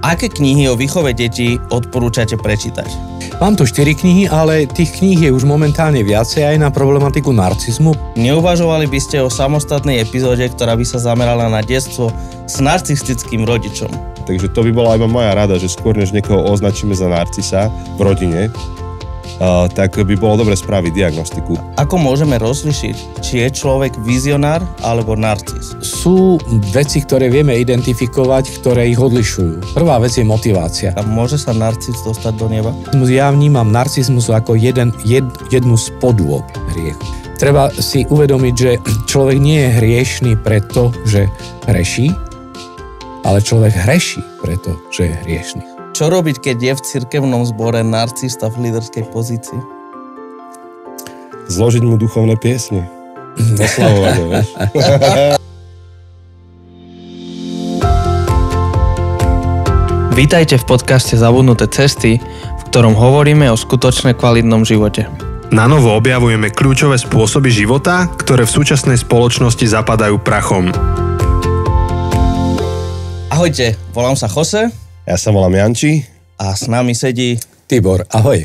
Aké knihy o výchove detí odporúčate prečítať? Mám tu 4 knihy, ale tých kníh je už momentálne viacej aj na problematiku narcizmu. Neuvažovali by ste o samostatnej epizóde, ktorá by sa zamerala na detstvo s narcistickým rodičom? Takže to by bola iba moja rada, že skôr než niekoho označíme za narcisa v rodine, tak by bolo dobre spraviť diagnostiku. Ako môžeme rozlišiť, či je človek vizionár alebo narcis? Sú veci, ktoré vieme identifikovať, ktoré ich odlišujú. Prvá vec je motivácia. A môže sa narcis dostať do neba? Ja vnímam narcizmus ako jednu z podôb hriechu. Treba si uvedomiť, že človek nie je hriešný preto, že hreší, ale človek hreší preto, že je hriešný. Čo robiť, keď je v cirkevnom zbore narcista v líderskej pozícii? Zložiť mu duchovné piesne. Oslavovať ho, vieš. Vítajte v podcaste Zabudnuté cesty, v ktorom hovoríme o skutočne kvalitnom živote. Na novo objavujeme kľúčové spôsoby života, ktoré v súčasnej spoločnosti zapadajú prachom. Ahojte, volám sa Jose. Ja sa volám Janči. A s nami sedí Tibor, ahoj.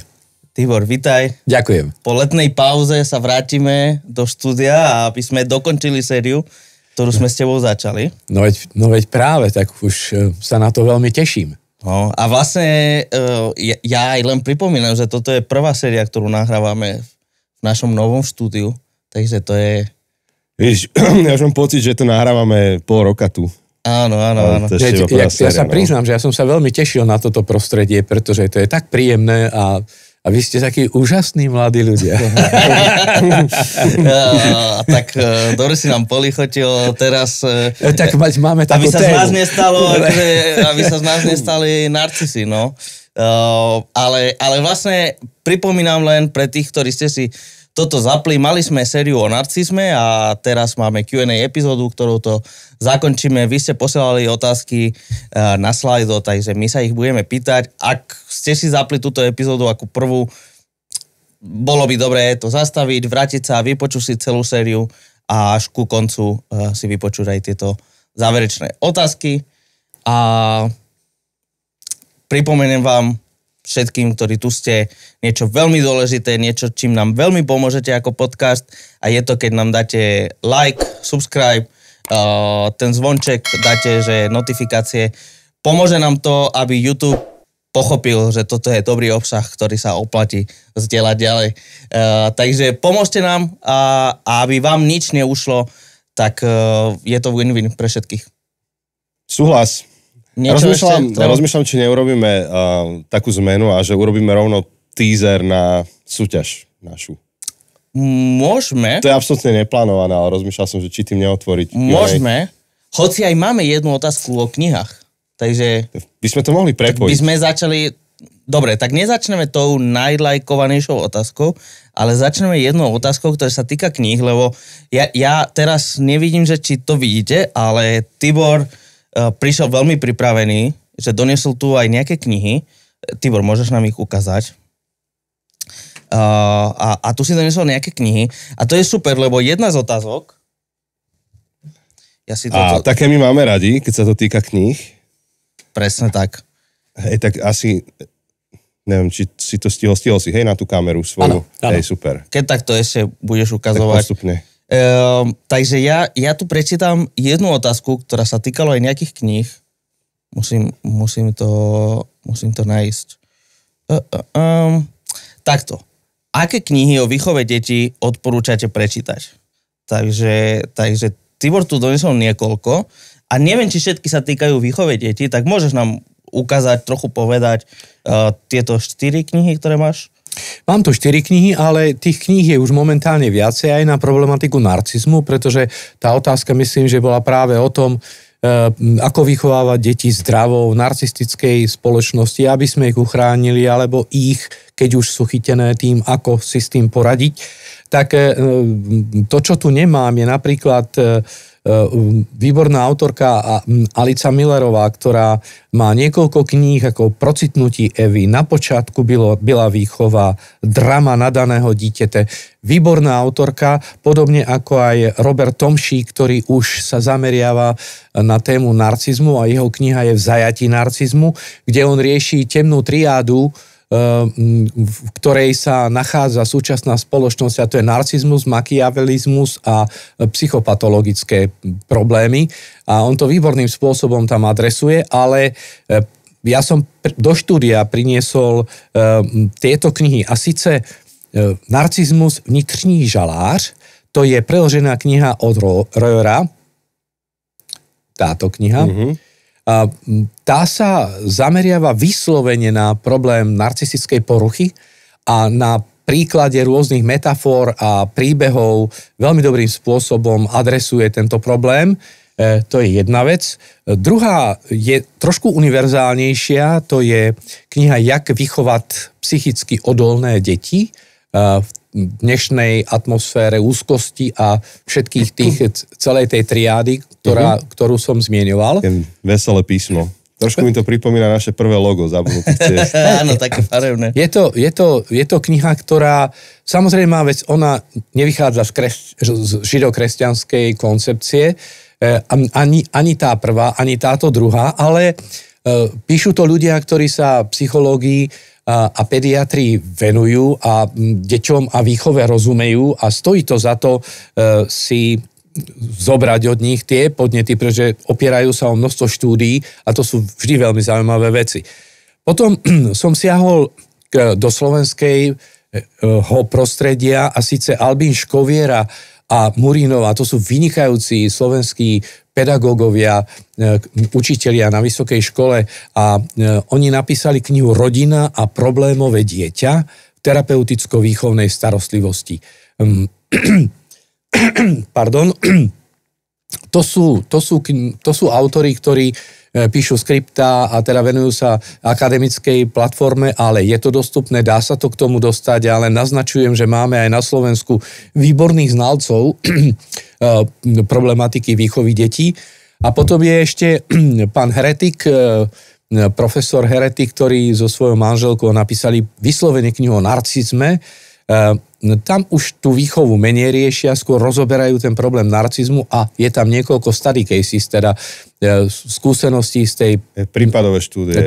Tibor, vitaj. Ďakujem. Po letnej pauze sa vrátime do štúdia, aby sme dokončili sériu, ktorú sme s tebou začali. No veď práve, tak už sa na to veľmi teším. No, a vlastne ja aj len pripomínam, že toto je prvá séria, ktorú nahrávame v našom novom štúdiu, takže to je... Víš, ja už mám pocit, že to nahrávame pol roka tu. Áno. Ja sa priznám, že ja som sa veľmi tešil na toto prostredie, pretože to je tak príjemné a vy ste takí úžasní mladí ľudia. Tak dobre si nám polichotil teraz. Tak máme takú tému. Aby sa z nás nestali narcisi, no. Ale vlastne pripomínam len pre tých, ktorí ste si toto zapli. Mali sme sériu o narcizme a teraz máme Q&A epizódu, ktorou to zakončíme. Vy ste posielali otázky na slajdo, takže my sa ich budeme pýtať. Ak ste si zapli túto epizódu ako prvú, bolo by dobré to zastaviť, vrátiť sa, vypočuť si celú sériu a až ku koncu si vypočuť aj tieto záverečné otázky. A pripomeniem vám všetkým, ktorí tu ste, niečo veľmi dôležité, niečo, čím nám veľmi pomôžete ako podcast a je to, keď nám dáte like, subscribe, ten zvonček dáte, že notifikácie. Pomôže nám to, aby YouTube pochopil, že toto je dobrý obsah, ktorý sa oplatí zdieľať ďalej. Takže pomôžte nám a aby vám nič neušlo, tak je to win-win pre všetkých. Súhlas. Rozmýšľam, či neurobíme takú zmenu a že urobíme rovno teaser na súťaž našu. Môžeme. To je absolútne neplánované, ale rozmýšľal som, že či tým neotvoriť. Môžeme. Hoci aj máme jednu otázku o knihách. Takže... By sme to mohli prepojiť. By sme začali... Dobre, tak nezačneme tou najlajkovanejšou otázkou, ale začneme jednou otázkou, ktorá sa týka kníh, lebo ja teraz nevidím, že či to vidíte, ale Tibor prišiel veľmi pripravený, že doniesol tu aj nejaké knihy. Tibor, môžeš nám ich ukázať? A tu si doniesol nejaké knihy. A to je super, lebo jedna z otázok... Také my máme radi, keď sa to týka kníh. Presne tak. Hej, tak asi... Neviem, či si to stihol si, hej, na tú kameru svoju. Áno. Hej, super. Keď tak to ešte budeš ukazovať. Tak postupne. Takže ja tu prečítam jednu otázku, ktorá sa týkala aj nejakých kníh. Musím to nájsť. Takto. Aké knihy o výchove detí odporúčate prečítať? Takže Tibor tu donesol niekoľko a neviem, či všetky sa týkajú výchove detí, tak môžeš nám ukázať, trochu povedať tieto 4 knihy, ktoré máš? Mám tu 4 knihy, ale tých kníh je už momentálne viacej aj na problematiku narcizmu, pretože tá otázka, myslím, že bola práve o tom, ako vychovávať deti zdravou narcistickej spoločnosti, aby sme ich uchránili, alebo ich, keď už sú chytené tým, ako si s tým poradiť. tak to, čo tu nemám, je napríklad výborná autorka Alica Millerová, ktorá má niekoľko kníh ako Procitnutí Evy, Na počiatku byla výchova, Drama nadaného dítěte. Výborná autorka, podobne ako aj Robert Tomšík, ktorý už sa zameriava na tému narcizmu a jeho kniha je V zajatí narcizmu, kde on rieši temnú triádu, v ktorej sa nachádza súčasná spoločnosť, a to je narcizmus, machiavelizmus a psychopatologické problémy. A on to výborným spôsobom tam adresuje, ale ja som do štúdia priniesol tieto knihy. A síce Narcizmus, vnitřní žalář, to je preložená kniha od Royera, táto kniha. A tá sa zameriava vyslovene na problém narcistickej poruchy a na príklade rôznych metafor a príbehov veľmi dobrým spôsobom adresuje tento problém. To je jedna vec. Druhá je trošku univerzálnejšia, to je kniha Jak vychovať psychicky odolné deti v dnešnej atmosfére úzkosti a všetkých tých, celej tej triády, ktorú som zmieňoval. Veselé písmo. Trošku mi to pripomína naše prvé logo Zabudnutých ciest. Áno, také farebné. Je to kniha, ktorá, samozrejme, vec, ona nevychádza z židokresťanskej koncepcie, ani tá prvá, ani táto druhá, ale píšu to ľudia, ktorí sa psychológii a pediatrii venujú a deťom a výchove rozumejú a stojí to za to si zobrať od nich tie podnety, pretože opierajú sa o množstvo štúdií a to sú vždy veľmi zaujímavé veci. Potom som siahol do slovenského prostredia a síce Albín Škoviera a Murínova, to sú vynikajúci slovenskí pedagógovia, učitelia na vysokej škole a oni napísali knihu Rodina a problémové dieťa v terapeuticko-výchovnej starostlivosti. Pardon. To sú autori, ktorí píšu skriptá a teda venujú sa akademickej platforme, ale je to dostupné, dá sa to k tomu dostať, ale naznačujem, že máme aj na Slovensku výborných znalcov problematiky výchovy detí. A potom je ešte pán Heretik, profesor Heretik, ktorý so svojou manželkou napísali vyslovene knihu o narcizme. Tam už tú výchovu menej riešia, skôr rozoberajú ten problém narcizmu a je tam niekoľko study cases, teda skúseností z tej... Prípadové štúdie.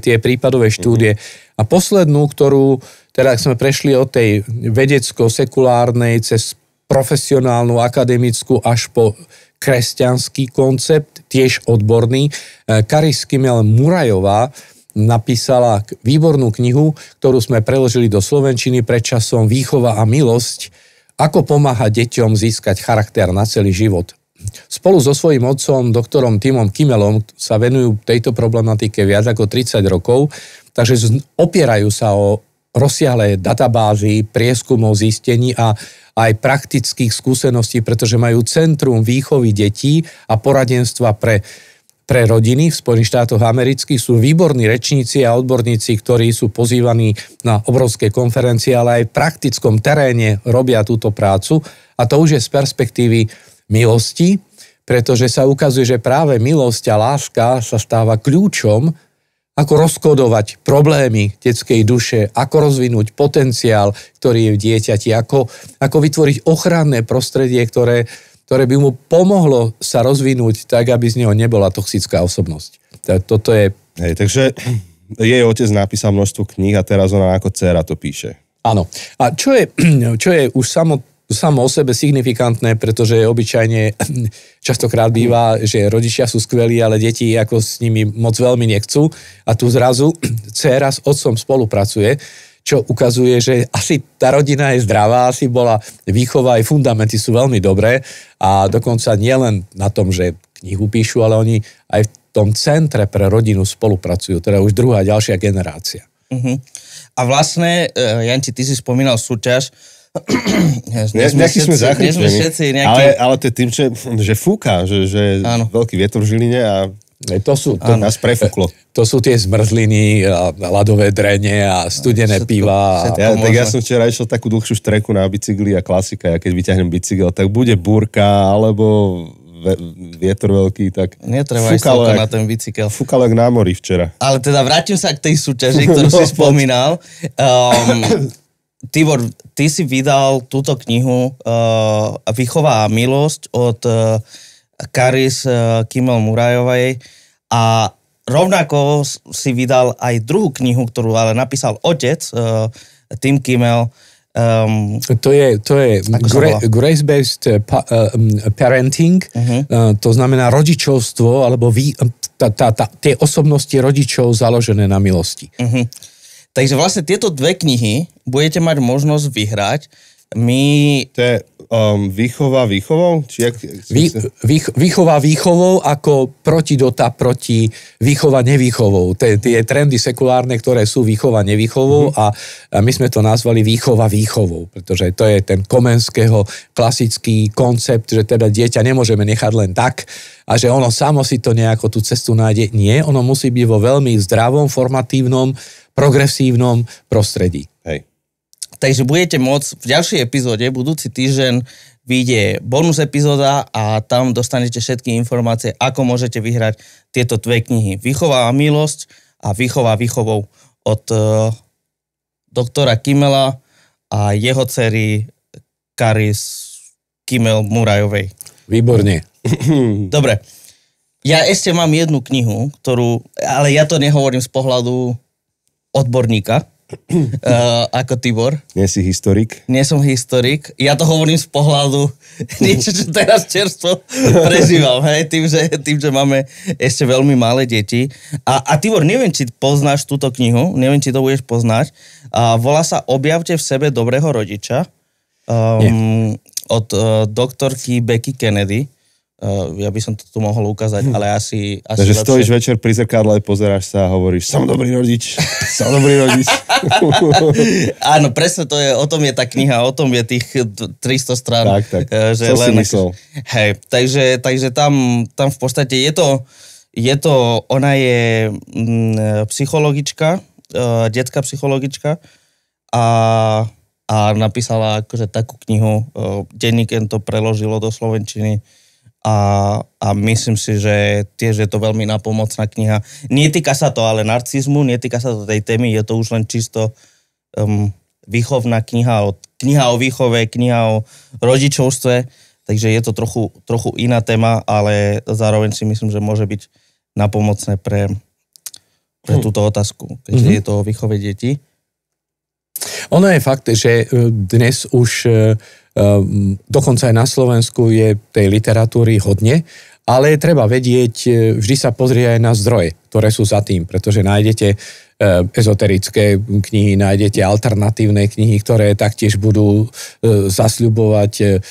Tie prípadové štúdie. A poslednú, ktorú teda sme prešli od tej vedecko-sekulárnej cez profesionálnu, akademickú až po kresťanský koncept, tiež odborný, Karis Kimel Murajová napísala výbornú knihu, ktorú sme preložili do slovenčiny pred časom Výchova a milosť, ako pomáhať deťom získať charakter na celý život. Spolu so svojím otcom, doktorom Timom Kimelom, sa venujú tejto problematike viac ako 30 rokov, takže opierajú sa o rozsiahle databázy, prieskumov, zistení a aj praktických skúseností, pretože majú Centrum výchovy detí a poradenstva pre rodiny v Spojených štátoch amerických, sú výborní rečníci a odborníci, ktorí sú pozývaní na obrovské konferencie, ale aj v praktickom teréne robia túto prácu a to už je z perspektívy milosti, pretože sa ukazuje, že práve milosť a láska sa stáva kľúčom, ako rozkodovať problémy detskej duše, ako rozvinúť potenciál, ktorý je v dieťati, ako vytvoriť ochranné prostredie, ktoré by mu pomohlo sa rozvinúť tak, aby z neho nebola toxická osobnosť. Toto je... Hej, takže jej otec napísal množstvo kníh a teraz ona ako dcéra to píše. Áno. A čo je už samo o sebe signifikantné, pretože obyčajne častokrát býva, že rodičia sú skvelí, ale deti ako s nimi moc veľmi nechcú. A tu zrazu dcéra s otcom spolupracuje, čo ukazuje, že asi tá rodina je zdravá, asi bola výchova, aj fundamenty sú veľmi dobré a dokonca nielen na tom, že knihu píšu, ale oni aj v tom centre pre rodinu spolupracujú, teda už druhá, ďalšia generácia. Uh-huh. A vlastne, Janči, ty si spomínal súťaž. Nejaký sme zachrčení, ale to je tým, že fúka, že je veľký vietor v Žiline a Nás prefúklo. To sú tie zmrzliny, ľadové drene a studené piva. Ja som včera išiel takú dlhšiu štreku na bicykli a klasika, ja keď vyťahnem bicykel, tak bude búrka, alebo vietor veľký, tak netreba ísť na ten bicykel. Fúkalo jak na mori včera. Ale teda vrátim sa k tej súťaži, ktorú si spomínal. Tibor, ty si vydal túto knihu Výchova a milosť od Karis Kimmel-Murrayovej a rovnako si vydal aj druhú knihu, ktorú ale napísal otec, Tim Kimmel. To je grace-based parenting, to znamená rodičovstvo, alebo tie osobnosti rodičov založené na milosti. Takže vlastne tieto dve knihy budete mať možnosť vyhrať. To je výchova výchovou? Výchova výchovou ako protidota proti výchova nevýchovou. Tie trendy sekulárne, ktoré sú výchova nevýchovou a my sme to nazvali výchova výchovou, pretože to je ten Komenského klasický koncept, že teda dieťa nemôžeme nechať len tak a že ono samo si to nejako tú cestu nájde. Nie, ono musí byť vo veľmi zdravom, formatívnom, progresívnom prostredí. Hej. Takže budete môcť v ďalšej epizóde, budúci týždeň, vyjde bonus epizóda a tam dostanete všetky informácie, ako môžete vyhrať tieto dve knihy. Výchova a milosť a Výchova výchovou od doktora Kimmela a jeho dcery Karis Kimmel-Murrayovej. Výborne. Dobre. Ja ešte mám jednu knihu, ale ja to nehovorím z pohľadu odborníka, ako Tibor. Nie si historik? Nie som historik. Ja to hovorím z pohľadu niečo, čo teraz čerstvo prežívam, hej, tým, že máme ešte veľmi malé deti. A Tibor, neviem, či poznáš túto knihu, neviem, či to budeš poznať. Volá sa Objavte v sebe dobrého rodiča od doktorky Becky Kennedy. Ja by som to tu mohol ukázať, ale asi takže lepšie. Stojíš večer pri zrkadle, pozeráš sa a hovoríš, som dobrý rodič, som dobrý rodič. Áno, presne to je, o tom je tá kniha, o tom je tých 300 strán. Tak, že čo si myslel. Hej, takže tam v podstate ona je psychologička, detská psychologička a napísala akože takú knihu, denník to preložilo do slovenčiny. A myslím si, že tiež je to veľmi napomocná kniha. Netýka sa to ale narcizmu, netýka sa to tej témy, je to už len čisto výchovná kniha o výchove, kniha o rodičovstve, takže je to trochu iná téma, ale zároveň si myslím, že môže byť napomocné pre túto otázku, keďže je to o výchove detí. Ono je fakt, že dnes už dokonca aj na Slovensku je tej literatúry hodne, ale treba vedieť, vždy sa pozrieť aj na zdroje, ktoré sú za tým, pretože nájdete ezoterické knihy, nájdete alternatívne knihy, ktoré taktiež budú zasľubovať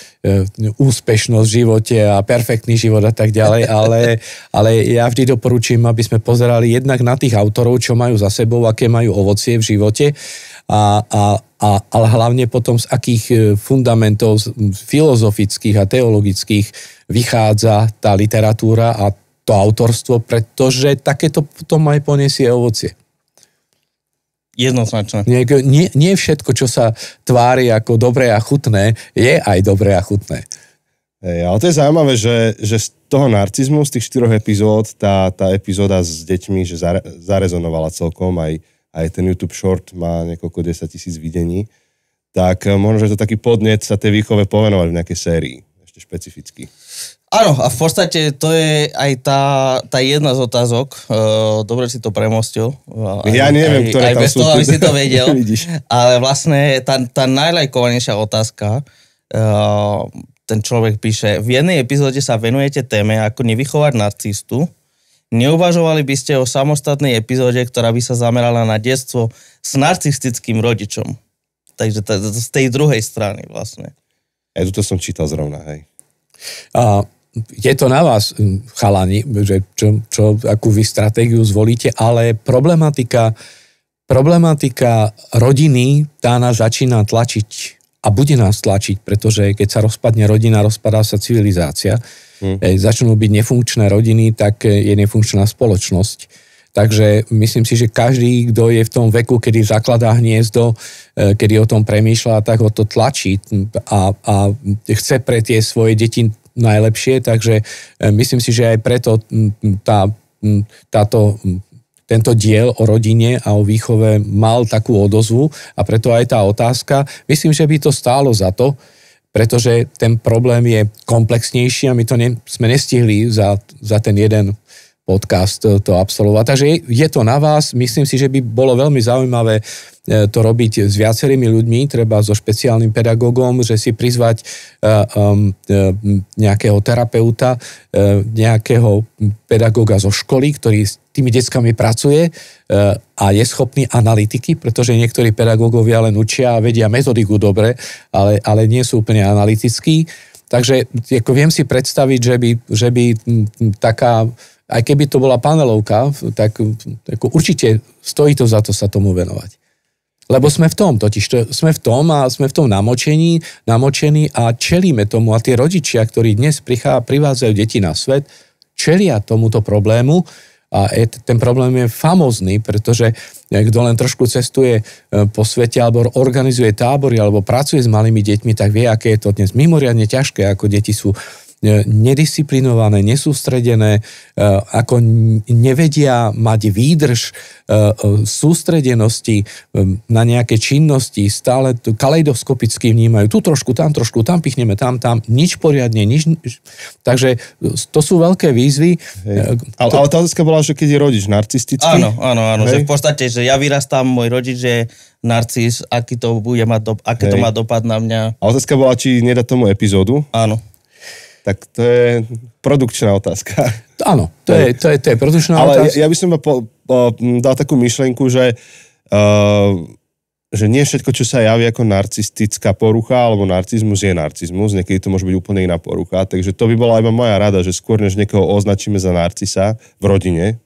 úspešnosť v živote a perfektný život a tak ďalej, ale ja vždy doporučím, aby sme pozerali jednak na tých autorov, čo majú za sebou, aké majú ovocie v živote, ale hlavne potom z akých fundamentov filozofických a teologických vychádza tá literatúra a to autorstvo, pretože takéto potom aj poniesie ovocie. Jednoznačne. Nie všetko, čo sa tvári ako dobré a chutné, je aj dobré a chutné. Ale to je zaujímavé, že z toho narcizmu, z tých 4 epizód, tá epizóda s deťmi, že zarezonovala celkom, aj ten YouTube short má niekoľko 10 000 videní, tak možno, že to taký podnet sa tej výchove povenovať v nejakej sérii, ešte špecificky. Áno, a v podstate to je aj tá jedna z otázok. Dobre si to premostil. Ja neviem, ktoré tam sú. Aj bez toho, aby si to vedel. Ale vlastne tá najlajkovanejšia otázka, ten človek píše, v jednej epizóde sa venujete téme, ako nevychovať narcistu. Neuvažovali by ste o samostatnej epizóde, ktorá by sa zamerala na detstvo s narcistickým rodičom. Takže z tej druhej strany vlastne. Ja tuto som čítal zrovna, hej. Je to na vás, chalani, že akú vy stratégiu zvolíte, ale problematika rodiny, tá nás začína tlačiť a bude nás tlačiť, pretože keď sa rozpadne rodina, rozpadá sa civilizácia. Začnú byť nefunkčné rodiny, tak je nefunkčná spoločnosť. Takže myslím si, že každý, kto je v tom veku, kedy zakladá hniezdo, kedy o tom premýšľa, tak ho to tlačí a chce pre tie svoje deti najlepšie. Takže myslím si, že aj preto tento diel o rodine a o výchove mal takú odozvu a preto aj tá otázka. Myslím, že by to stálo za to, pretože ten problém je komplexnejší a my to sme nestihli za ten jeden podcast to absolvovať. Takže je to na vás. Myslím si, že by bolo veľmi zaujímavé to robiť s viacerými ľuďmi, treba so špeciálnym pedagógom, že si prizvať nejakého terapeuta, nejakého pedagóga zo školy, ktorý s tými deckami pracuje a je schopný analytiky, pretože niektorí pedagógovia len učia a vedia metodiku dobre, ale nie sú úplne analytickí. Takže viem si predstaviť, že by taká, aj keby to bola panelovka, tak určite stojí to za to sa tomu venovať. Lebo sme v tom, sme v tom namočení a čelíme tomu. A tie rodičia, ktorí dnes privádzajú deti na svet, čelia tomuto problému a ten problém je famózny, pretože kto len trošku cestuje po svete alebo organizuje tábory alebo pracuje s malými deťmi, tak vie, aké je to dnes mimoriadne ťažké, ako deti sú nedisciplinované, nesústredené, ako nevedia mať výdrž sústredenosti na nejaké činnosti, stále kaleidoskopicky vnímajú, tu trošku, tam pichneme, tam, nič poriadne, nič. Takže to sú veľké výzvy. Ale tá otázka bola, že keď je rodič narcistický? Áno, že v podstate, že ja vyrastám, môj rodič je narcis, aký to bude mať, aké to má dopad na mňa. A otázka bola, či nedá tomu epizódu? Áno. Tak to je produkčná otázka. Áno, to je produkčná otázka. Ale ja by som dal takú myšlienku, že nie všetko, čo sa javí ako narcistická porucha alebo narcizmus je narcizmus. Niekedy to môže byť úplne iná porucha. Takže to by bola iba moja rada, že skôr než niekoho označíme za narcisa v rodine,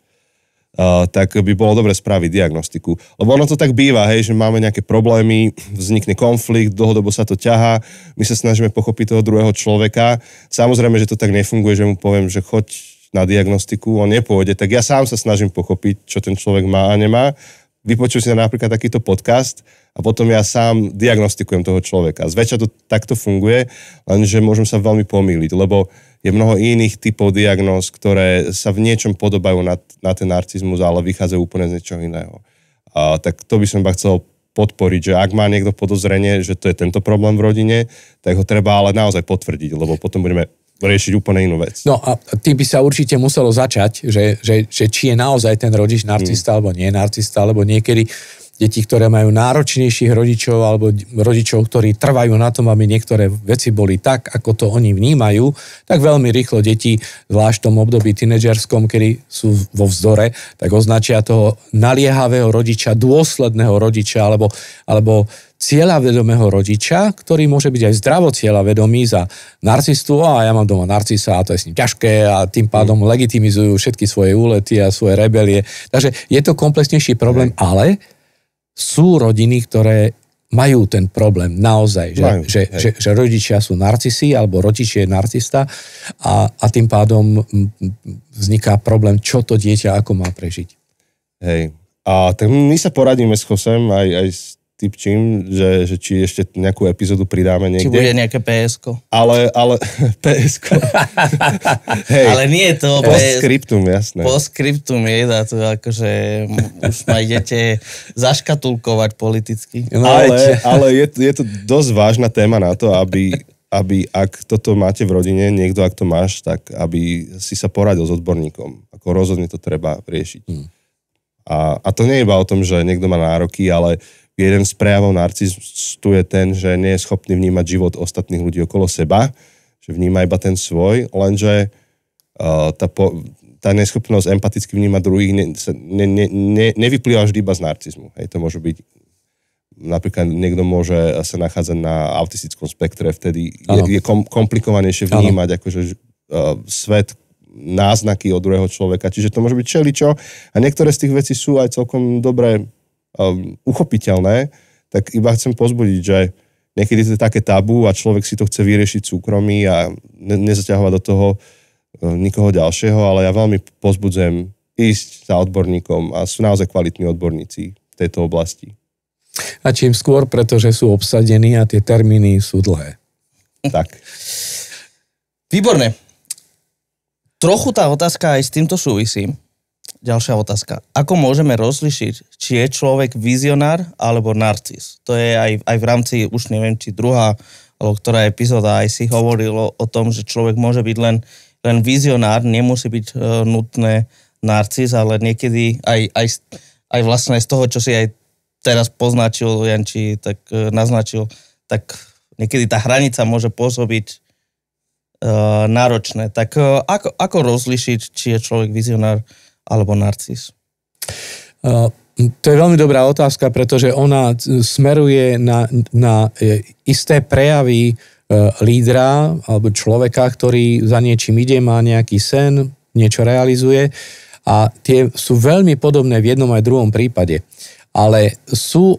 tak by bolo dobre spraviť diagnostiku. Lebo ono to tak býva, hej, že máme nejaké problémy, vznikne konflikt, dlhodobo sa to ťahá, my sa snažíme pochopiť toho druhého človeka. Samozrejme, že to tak nefunguje, že mu poviem, že choď na diagnostiku, on nepôjde, tak ja sám sa snažím pochopiť, čo ten človek má a nemá. Vypočujem si napríklad takýto podcast a potom ja sám diagnostikujem toho človeka. Zväčša to takto funguje, lenže môžem sa veľmi pomýliť, lebo je mnoho iných typov diagnóz, ktoré sa v niečom podobajú na ten narcizmus, ale vychádzajú úplne z niečoho iného. Tak to by som chcel podporiť, že ak má niekto podozrenie, že to je tento problém v rodine, tak ho treba ale naozaj potvrdiť, lebo potom budeme riešiť úplne inú vec. No a tým by sa určite muselo začať, že či je naozaj ten rodič narcista alebo nie narcista, alebo niekedy deti, ktoré majú náročnejších rodičov alebo rodičov, ktorí trvajú na tom, aby niektoré veci boli tak, ako to oni vnímajú, tak veľmi rýchlo deti, zvlášť v tom období tínedžerskom, kedy sú vo vzdore, tak označia toho naliehavého rodiča, dôsledného rodiča alebo cieľavedomého rodiča, ktorý môže byť aj zdravo cieľavedomý za narcistu, a ja mám doma narcisa a to je s ním ťažké a tým pádom legitimizujú všetky svoje úlety a svoje rebelie. Takže je to komplexnejší problém, ale sú rodiny, ktoré majú ten problém naozaj, že rodičia sú narcisi alebo rodič je narcista a tým pádom vzniká problém, čo to dieťa ako má prežiť. Hej. A tak my sa poradíme s Josem aj s Tipčím, že či ešte nejakú epizódu pridáme niekde. Či bude nejaké PS-ko. Ale PS-ko. Hej. Ale nie je to Postscriptum, jasné. Postscriptum je, to akože už ma idete zaškatulkovať politicky. No, ale je to dosť vážna téma na to, aby ak toto máte v rodine, niekto ak to máš, tak aby si sa poradil s odborníkom. Ako rozhodne to treba riešiť. A to nie je iba o tom, že niekto má nároky, ale jeden z prejavov narcistu je ten, že nie je schopný vnímať život ostatných ľudí okolo seba, že vníma iba ten svoj, lenže tá neschopnosť empaticky vnímať druhých nevyplýva vždy iba z narcizmu. Hej, to môže byť, napríklad niekto môže sa nachádzať na autistickom spektre, vtedy je komplikovanejšie vnímať akože svet, náznaky od druhého človeka, čiže to môže byť všeličo a niektoré z tých vecí sú aj celkom dobre uchopiteľné, tak iba chcem pozbudiť, že niekedy to je také tabu a človek si to chce vyriešiť súkromí a nezaťahovať do toho nikoho ďalšieho, ale ja veľmi pozbudzujem ísť za odborníkom a sú naozaj kvalitní odborníci v tejto oblasti. A čím skôr, pretože sú obsadení a tie termíny sú dlhé. Tak. Výborné. Trochu tá otázka aj s týmto súvisí. Ďalšia otázka. Ako môžeme rozlišiť, či je človek vizionár alebo narcis? To je aj v rámci, už neviem, či druhá, alebo ktorá epizóda aj si hovorilo o tom, že človek môže byť len vizionár, nemusí byť nutné narcis, ale niekedy aj vlastne z toho, čo si aj teraz poznačil, Janči, tak naznačil, tak niekedy tá hranica môže pôsobiť náročné. Tak ako rozlišiť, či je človek vizionár alebo narcis? To je veľmi dobrá otázka, pretože ona smeruje na isté prejavy lídra alebo človeka, ktorý za niečím ide, má nejaký sen, niečo realizuje a tie sú veľmi podobné v jednom aj druhom prípade. Ale sú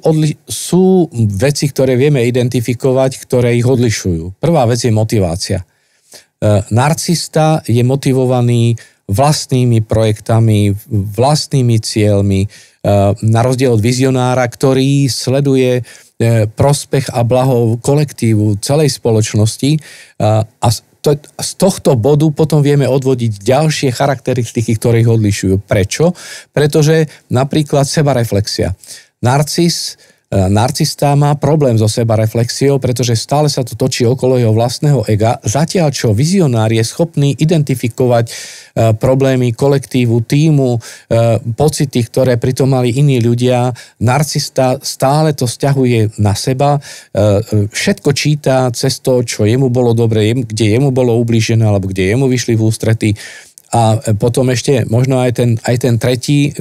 veci, ktoré vieme identifikovať, ktoré ich odlišujú. Prvá vec je motivácia. Narcista je motivovaný vlastnými projektami, vlastnými cieľmi, na rozdiel od vizionára, ktorý sleduje prospech a blaho kolektívu celej spoločnosti a z tohto bodu potom vieme odvodiť ďalšie charakteristiky, ktoré ich odlišujú. Prečo? Pretože napríklad sebareflexia. Narcista má problém so sebareflexiou, pretože stále sa to točí okolo jeho vlastného ega, zatiaľ čo vizionár je schopný identifikovať problémy kolektívu, tímu, pocity, ktoré pritom mali iní ľudia. Narcista stále to sťahuje na seba, všetko číta cez to, čo jemu bolo dobre, kde jemu bolo ublížené, alebo kde jemu vyšli v ústrety. A potom ešte možno aj ten tretí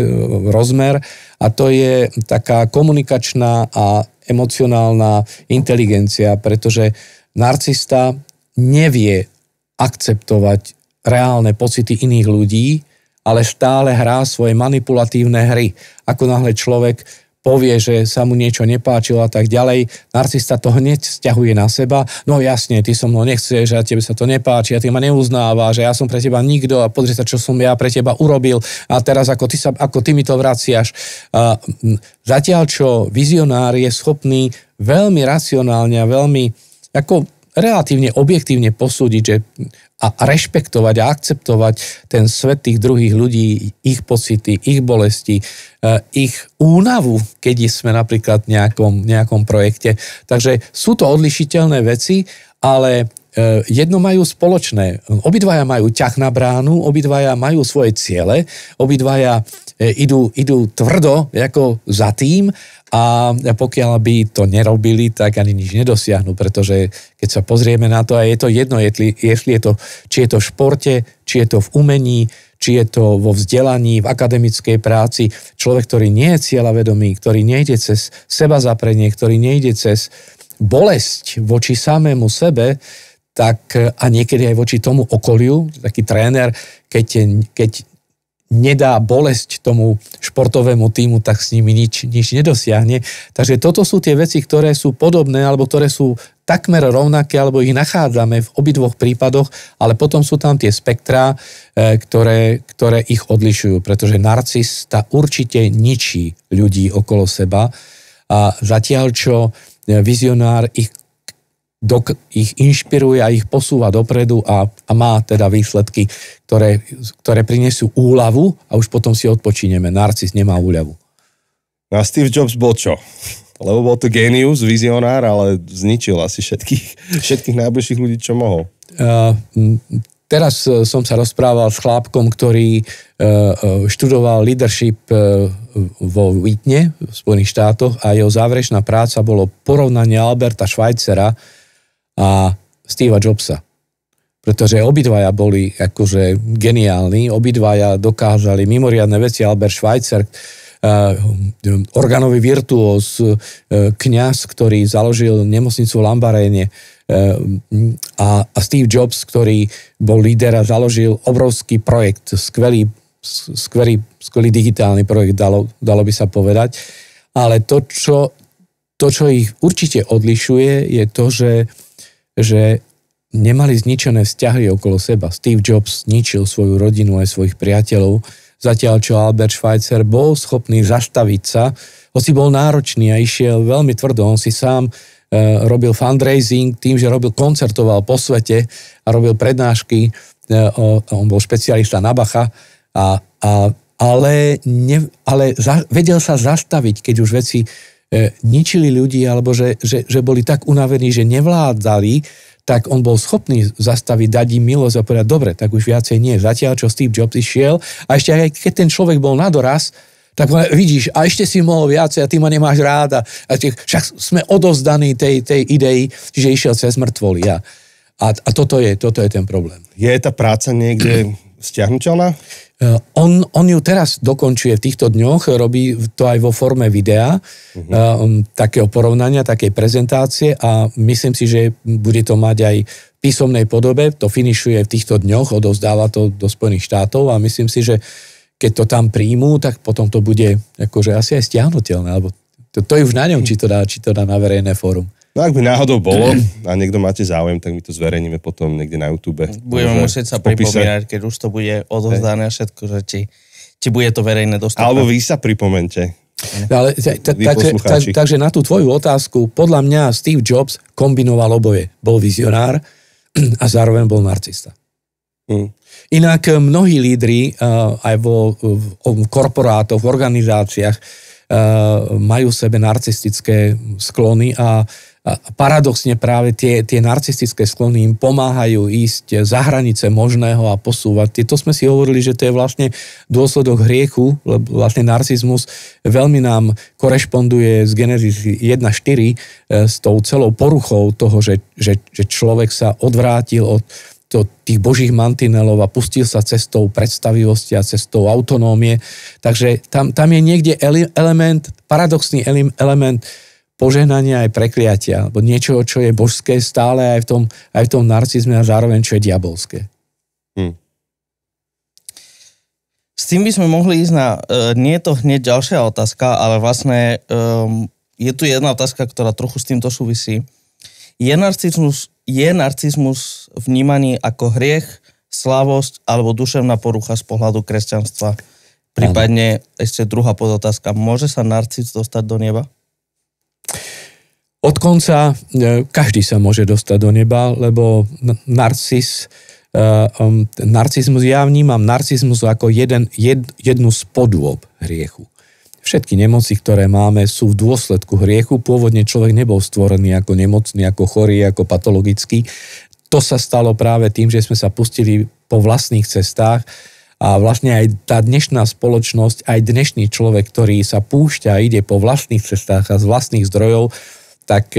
rozmer, a to je taká komunikačná a emocionálna inteligencia, pretože narcista nevie akceptovať reálne pocity iných ľudí, ale stále hrá svoje manipulatívne hry. Ako náhle človek povie, že sa mu niečo nepáčilo a tak ďalej, narcista to hneď sťahuje na seba. No jasne, ty so mnou nechceš a tebe sa to nepáči a ty ma neuznávaš, že ja som pre teba nikto a pozri sa, čo som ja pre teba urobil a teraz ako ty mi to vraciaš. Zatiaľ, čo vizionár je schopný veľmi racionálne a veľmi ako relatívne objektívne posúdiť a rešpektovať a akceptovať ten svet tých druhých ľudí, ich pocity, ich bolesti, ich únavu, keď sme napríklad v nejakom projekte. Takže sú to odlišiteľné veci, ale jedno majú spoločné. Obidvaja majú ťah na bránu, obidvaja majú svoje ciele, obidvaja idú tvrdo ako za tým a pokiaľ by to nerobili, tak ani nič nedosiahnu, pretože keď sa pozrieme na to, a je to jedno, či je to v športe, či je to v umení, či je to vo vzdelaní, v akademickej práci. Človek, ktorý nie je cieľavedomý, ktorý nejde cez sebazaprenie, ktorý nejde cez bolesť voči samému sebe, tak a niekedy aj voči tomu okoliu, taký tréner, keď nedá bolesť tomu športovému tímu, tak s nimi nič nedosiahne. Takže toto sú tie veci, ktoré sú podobné, alebo ktoré sú takmer rovnaké, alebo ich nachádzame v obidvoch prípadoch, ale potom sú tam tie spektrá, ktoré ich odlišujú, pretože narcista určite ničí ľudí okolo seba a zatiaľ, čo vizionár ich inšpiruje a ich posúva dopredu a má teda výsledky, ktoré prinesú úľavu a už potom si odpočíneme. Narcis nemá úľavu. A Steve Jobs bol čo? Lebo bol to génius, vizionár, ale zničil asi všetkých najbližších ľudí, čo mohol. Teraz som sa rozprával s chlapkom, ktorý študoval leadership vo Whitne v Spojených štátoch a jeho záverečná práca bolo porovnanie Alberta Schweitzera a Steva Jobsa. Pretože obidvaja boli akože geniálni, obidvaja dokázali mimoriadne veci. Albert Schweitzer, organový virtuós, kňaz, ktorý založil nemocnicu v Lambaréne, a Steve Jobs, ktorý bol líder a založil obrovský projekt, skvelý digitálny projekt, dalo by sa povedať. Ale to, čo to, čo ich určite odlišuje, je to, že nemali zničené vzťahy okolo seba. Steve Jobs zničil svoju rodinu aj svojich priateľov, zatiaľ čo Albert Schweitzer bol schopný zastaviť sa, hoci bol náročný a išiel veľmi tvrdo. On si sám robil fundraising tým, že koncertoval po svete a robil prednášky. On bol špecialista na Bacha, ale vedel sa zastaviť, keď už veci ničili ľudí, alebo že boli tak unavení, že nevládali, tak on bol schopný zastaviť, dať im milosť a povedať, dobre, tak už viacej nie. Zatiaľ, čo Steve Jobs išiel, a ešte aj keď ten človek bol na doraz, tak vidíš, a ešte si mohol viacej a ty ma nemáš rád a však sme odovzdaní tej idei, že išiel cez mŕtvoly. A toto je ten problém. Je tá práca niekde stiahnuteľná? On ju teraz dokončuje v týchto dňoch, robí to aj vo forme videa, takého porovnania, takej prezentácie a myslím si, že bude to mať aj v písomnej podobe, to finišuje v týchto dňoch, odovzdáva to do Spojených štátov a myslím si, že keď to tam príjmú, tak potom to bude akože asi aj stiahnuteľné, alebo to je už na ňom, či to dá na verejné fórum. No ak by náhodou bolo a niekto máte záujem, tak my to zverejníme potom niekde na YouTube. Budeme musieť sa pripomínať, keď už to bude odovzdané a všetko, že či bude to verejné dostupné. Alebo vy sa pripomente. Ale, takže na tú tvoju otázku, podľa mňa Steve Jobs kombinoval oboje. Bol vizionár a zároveň bol narcista. Inak mnohí lídri aj v korporátoch, v organizáciách majú v sebe narcistické sklony a paradoxne práve tie narcistické sklony im pomáhajú ísť za hranice možného a posúvať. To sme si hovorili, že to je vlastne dôsledok hriechu, lebo vlastne narcizmus veľmi nám korešponduje z Genesis 1.4 s tou celou poruchou toho, že človek sa odvrátil od tých božích mantinelov a pustil sa cestou predstavivosti a cestou autonómie. Takže tam je niekde paradoxný element požehnania aj prekliatia, alebo niečo, čo je božské stále aj v tom narcizme a zároveň, čo je diabolské. S tým by sme mohli ísť na, nie je to hneď ďalšia otázka, ale vlastne je tu jedna otázka, ktorá trochu s týmto súvisí. Je narcizmus vnímaný ako hriech, slabosť alebo duševná porucha z pohľadu kresťanstva? Prípadne ešte druhá podotázka. Môže sa narcis dostať do neba? Od konca každý sa môže dostať do neba, lebo narcizmus, ja vnímam narcizmus ako jednu z podôb hriechu. Všetky nemoci, ktoré máme, sú v dôsledku hriechu. Pôvodne človek nebol stvorený ako nemocný, ako chorý, ako patologický. To sa stalo práve tým, že sme sa pustili po vlastných cestách a vlastne aj tá dnešná spoločnosť, aj dnešný človek, ktorý sa púšťa a ide po vlastných cestách a z vlastných zdrojov, tak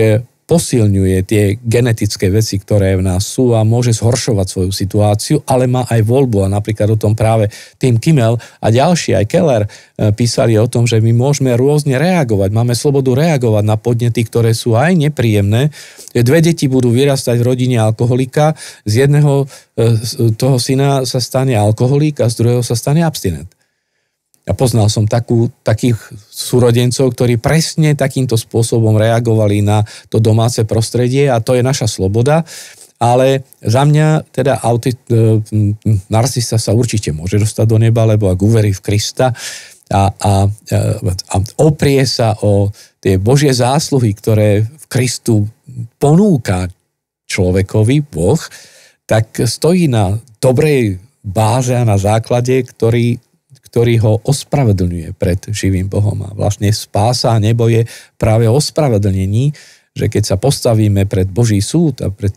posilňuje tie genetické veci, ktoré v nás sú a môže zhoršovať svoju situáciu, ale má aj voľbu a napríklad o tom práve Tim Kimmel a ďalší, aj Keller, písali o tom, že my môžeme rôzne reagovať, máme slobodu reagovať na podnety, ktoré sú aj nepríjemné. Dve deti budú vyrastať v rodine alkoholika, z jedného toho syna sa stane alkoholík a z druhého sa stane abstinent. Ja poznal som takých súrodencov, ktorí presne takýmto spôsobom reagovali na to domáce prostredie a to je naša sloboda, ale za mňa teda narcista sa určite môže dostať do neba, lebo ak uverí v Krista a oprie sa o tie Božie zásluhy, ktoré v Kristu ponúka človekovi, Boh, tak stojí na dobrej báze a na základe, ktorý ho ospravedlňuje pred živým Bohom. A vlastne spása a nebo je práve o ospravedlnení, že keď sa postavíme pred Boží súd a pred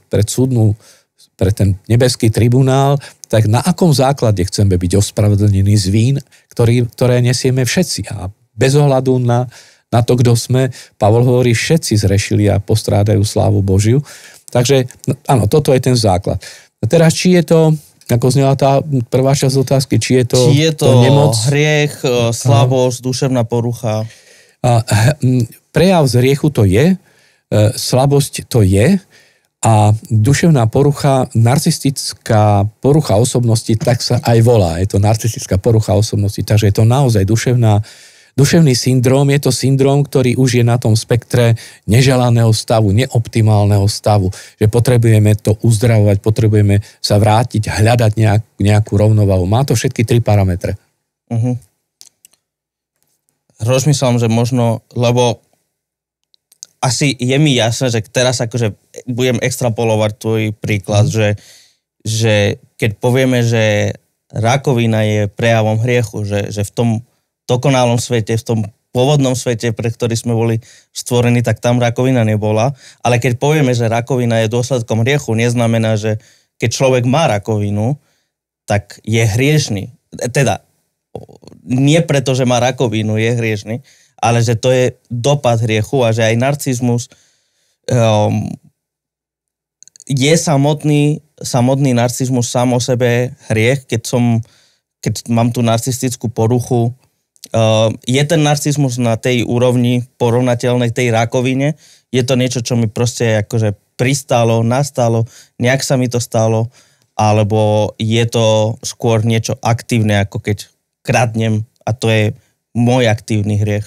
ten nebeský tribunál, tak na akom základe chceme byť ospravedlnení z vín, ktoré nesieme všetci. A bez ohľadu na to, kto sme, Pavol hovorí, všetci zrešili a postrádajú slávu Božiu. Takže áno, toto je ten základ. A teraz, či je to, ako znela tá prvá časť otázky, či je to nemoc, hriech, slabosť, duševná porucha? Prejav z hriechu to je, slabosť to je a duševná porucha, narcistická porucha osobnosti, tak sa aj volá. Je to narcistická porucha osobnosti, takže je to naozaj Duševný syndrom je to syndrom, ktorý už je na tom spektre neželaného stavu, neoptimálneho stavu, že potrebujeme to uzdravovať, potrebujeme sa vrátiť, hľadať nejakú rovnováhu. Má to všetky 3 parametre. Rozmýšľam, že možno, lebo asi je mi jasné, že teraz akože budem extrapolovať tvoj príklad, že keď povieme, že rakovina je prejavom hriechu, že v tom dokonalom svete, v tom pôvodnom svete, pre ktorý sme boli stvorení, tak tam rakovina nebola. Ale keď povieme, že rakovina je dôsledkom hriechu, neznamená, že keď človek má rakovinu, tak je hriešný. Teda, nie preto, že má rakovinu, je hriešný, ale že to je dopad hriechu a že aj narcizmus je samotný narcizmus sám o sebe hriech, keď mám tú narcistickú poruchu. Je ten narcizmus na tej úrovni porovnateľnej tej rakovine? Je to niečo, čo mi proste akože pristalo, nastalo, nejak sa mi to stalo, alebo je to skôr niečo aktívne, ako keď kradnem a to je môj aktívny hriech?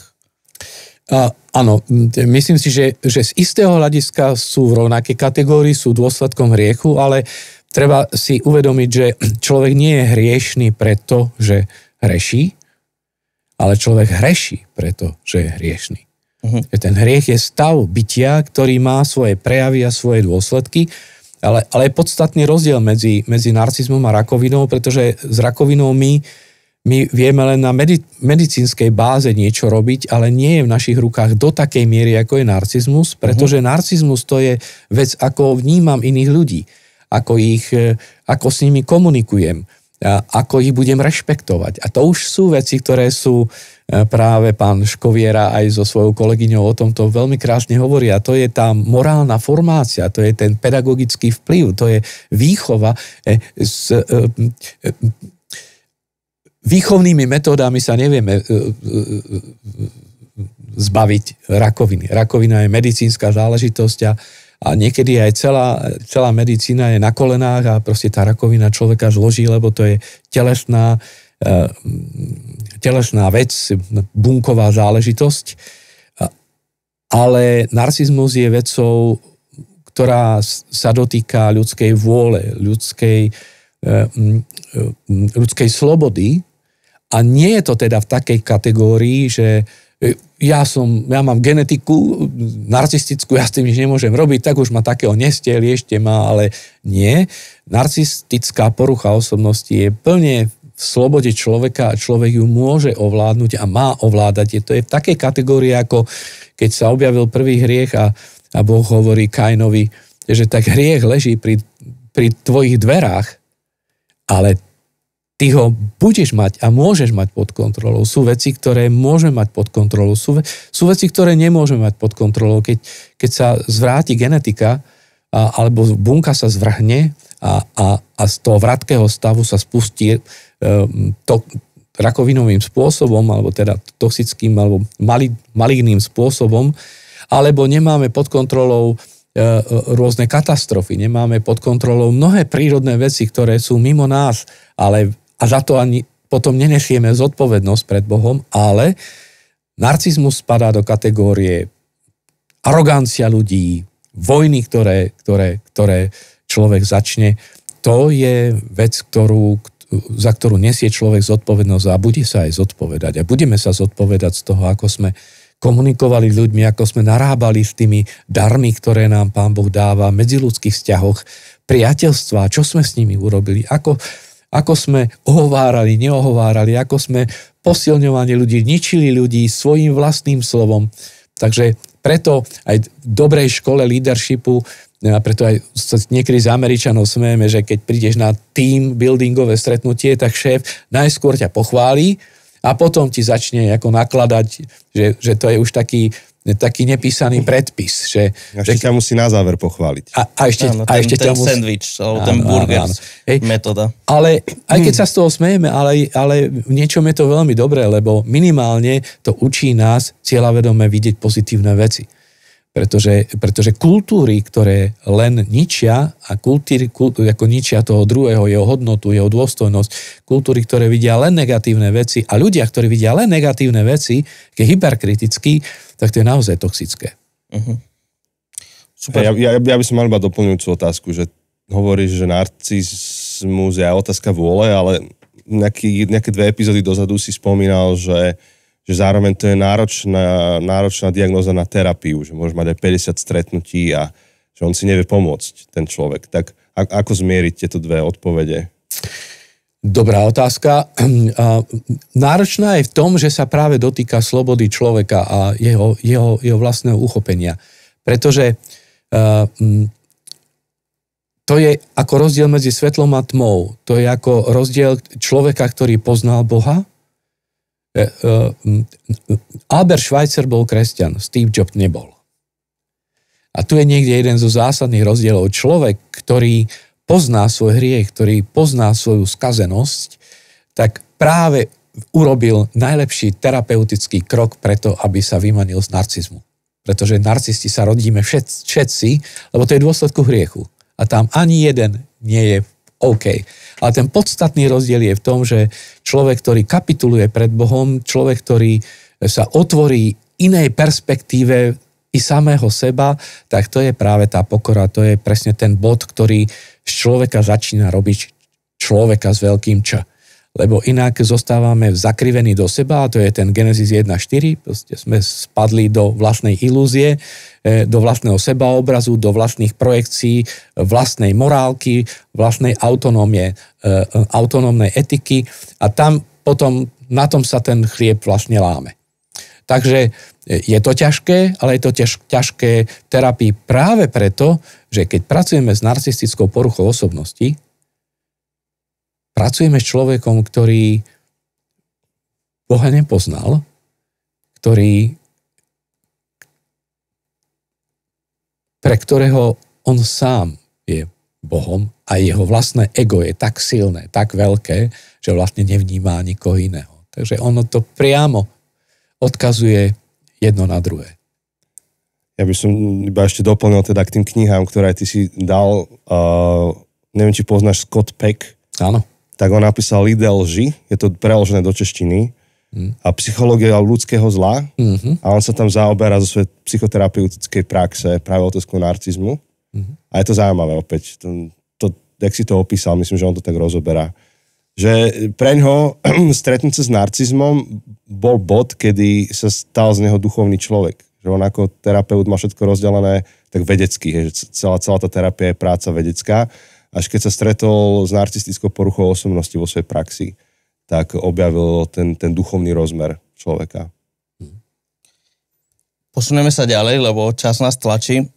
Áno, myslím si, že z istého hľadiska sú v rovnakej kategórii, sú dôsledkom hriechu, ale treba si uvedomiť, že človek nie je hriešný preto, že hreší, ale človek hreší preto, že je hriešný. Ten hriech je stav bytia, ktorý má svoje prejavy a svoje dôsledky, ale je podstatný rozdiel medzi narcizmom a rakovinou, pretože s rakovinou my vieme len na medicínskej báze niečo robiť, ale nie je v našich rukách do takej miery, ako je narcizmus, pretože narcizmus to je vec, ako vnímam iných ľudí, ako s nimi komunikujem, ako ich budem rešpektovať. A to už sú veci, ktoré sú práve pán Škoviera aj so svojou kolegyňou o tomto veľmi krásne hovorí. A to je tá morálna formácia, to je ten pedagogický vplyv, to je výchova výchovnými metódami sa nevieme zbaviť rakoviny. Rakovina je medicínska záležitosť a niekedy aj celá medicína je na kolenách a proste tá rakovina človeka zloží, lebo to je telesná vec, bunková záležitosť. Ale narcizmus je vecou, ktorá sa dotýka ľudskej vôle, ľudskej slobody. A nie je to teda v takej kategórii, že ja mám genetiku narcistickú, ja s tým nič nemôžem robiť, tak už ma takého neste, liešte ma, ale nie. Narcistická porucha osobnosti je plne v slobode človeka a človek ju môže ovládnuť a má ovládať. To je v takej kategórii, ako keď sa objavil prvý hriech a Boh hovorí Kainovi, že tak hriech leží pri tvojich dverách, ale ty ho budeš mať a môžeš mať pod kontrolou. Sú veci, ktoré môžeme mať pod kontrolou. Sú veci, ktoré nemôžeme mať pod kontrolou. Keď sa zvráti genetika, alebo bunka sa zvrhne a z toho vratkého stavu sa spustí rakovinovým spôsobom, alebo teda toxickým, alebo maligným spôsobom, alebo nemáme pod kontrolou rôzne katastrofy, nemáme pod kontrolou mnohé prírodné veci, ktoré sú mimo nás, a za to ani potom nenesieme zodpovednosť pred Bohom, ale narcizmus spadá do kategórie arogancia ľudí, vojny, ktoré človek začne. To je vec, za ktorú nesie človek zodpovednosť a bude sa aj zodpovedať. A budeme sa zodpovedať z toho, ako sme komunikovali s ľuďmi, ako sme narábali s tými darmi, ktoré nám Pán Boh dáva v medziľudských vzťahoch, priateľstvá, čo sme s nimi urobili, ako sme ohovárali, neohovárali, ako sme posilňovali ľudí, ničili ľudí svojím vlastným slovom. Takže preto aj v dobrej škole leadershipu, a preto aj niekedy z Američanov smejeme, že keď prídeš na team buildingové stretnutie, tak šéf najskôr ťa pochváli a potom ti začne ako nakladať, že to je už taký nepísaný predpis. Ešte ťa musí na záver pochváliť. A ešte ten sandwich, alebo ten burger metóda. Ale aj keď sa z toho smejeme, ale v niečom je to veľmi dobré, lebo minimálne to učí nás cieľavedome vidieť pozitívne veci. Pretože kultúry, ktoré len ničia a ako ničia toho druhého, jeho hodnotu, jeho dôstojnosť, kultúry, ktoré vidia len negatívne veci a ľudia, ktorí vidia len negatívne veci, keď je hyperkritický, tak to je naozaj toxické. Uh-huh. Super. Ja by som mal iba doplňujúcu otázku, že hovoríš, že narcizmus je otázka vôle, ale nejaké 2 epizódy dozadu si spomínal, že zároveň to je náročná diagnóza na terapiu, že môže mať aj 50 stretnutí a že on si nevie pomôcť, ten človek. Tak ako zmieriť tieto 2 odpovede? Dobrá otázka. Náročná je v tom, že sa práve dotýka slobody človeka a jeho vlastného uchopenia. Pretože to je ako rozdiel medzi svetlom a tmou. To je ako rozdiel človeka, ktorý poznal Boha. Albert Schweitzer bol kresťan, Steve Jobs nebol. A tu je niekde jeden zo zásadných rozdielov. Človek, ktorý pozná svoj hriech, ktorý pozná svoju skazenosť, tak práve urobil najlepší terapeutický krok preto, aby sa vymanil z narcizmu. Pretože narcisti sa rodíme všetci, lebo to je dôsledku hriechu. A tam ani jeden nie je OK. Ale ten podstatný rozdiel je v tom, že človek, ktorý kapituluje pred Bohom, človek, ktorý sa otvorí inej perspektíve i samého seba, tak to je práve tá pokora, to je presne ten bod, ktorý z človeka začína robiť človeka s veľkým Č. Lebo inak zostávame zakrivení do seba, a to je ten Genesis 1.4, proste sme spadli do vlastnej ilúzie, do vlastného sebaobrazu, do vlastných projekcií, vlastnej morálky, vlastnej autonómnej etiky a tam potom na tom sa ten chlieb vlastne láme. Takže je to ťažké, ale je to ťažké v terapii práve preto, že keď pracujeme s narcistickou poruchou osobnosti, pracujeme s človekom, ktorý Boha nepoznal, pre ktorého on sám je Bohom a jeho vlastné ego je tak silné, tak veľké, že vlastne nevnímá nikoho iného. Takže ono to priamo odkazuje jedno na druhé. Ja by som iba ešte doplnil teda k tým knihám, ktoré ty si dal, neviem, či poznáš Scott Peck. Áno. Tak on napísal Lidé lži, je to preložené do češtiny, a psychológia ľudského zla, a on sa tam zaoberá zo svojej psychoterapeutickej praxe práve otázkou narcizmu. A je to zaujímavé opäť. Jak si to opísal, myslím, že on to tak rozoberá. Že preňho stretnúť sa s narcizmom bol bod, kedy sa stal z neho duchovný človek. Že on ako terapeut má všetko rozdelené tak vedecky, že celá tá terapia je práca vedecká. Až keď sa stretol s narcistickou poruchou osobnosti vo svojej praxi, tak objavil ten duchovný rozmer človeka. Posunieme sa ďalej, lebo čas nás tlačí.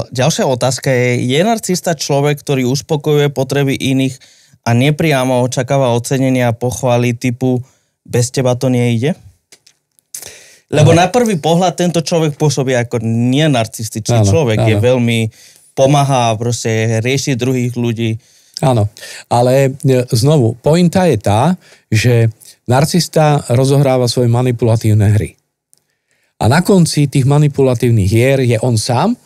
Ďalšia otázka je narcista človek, ktorý uspokojuje potreby iných a nepriamo očakáva ocenenia a pochvály typu bez teba to nejde? Lebo na prvý pohľad tento človek pôsobí ako nenarcistický človek. Je veľmi pomáha, proste rieši druhých ľudí. Áno, ale znovu, pointa je tá, že narcista rozohráva svoje manipulatívne hry. A na konci tých manipulatívnych hier je on sám,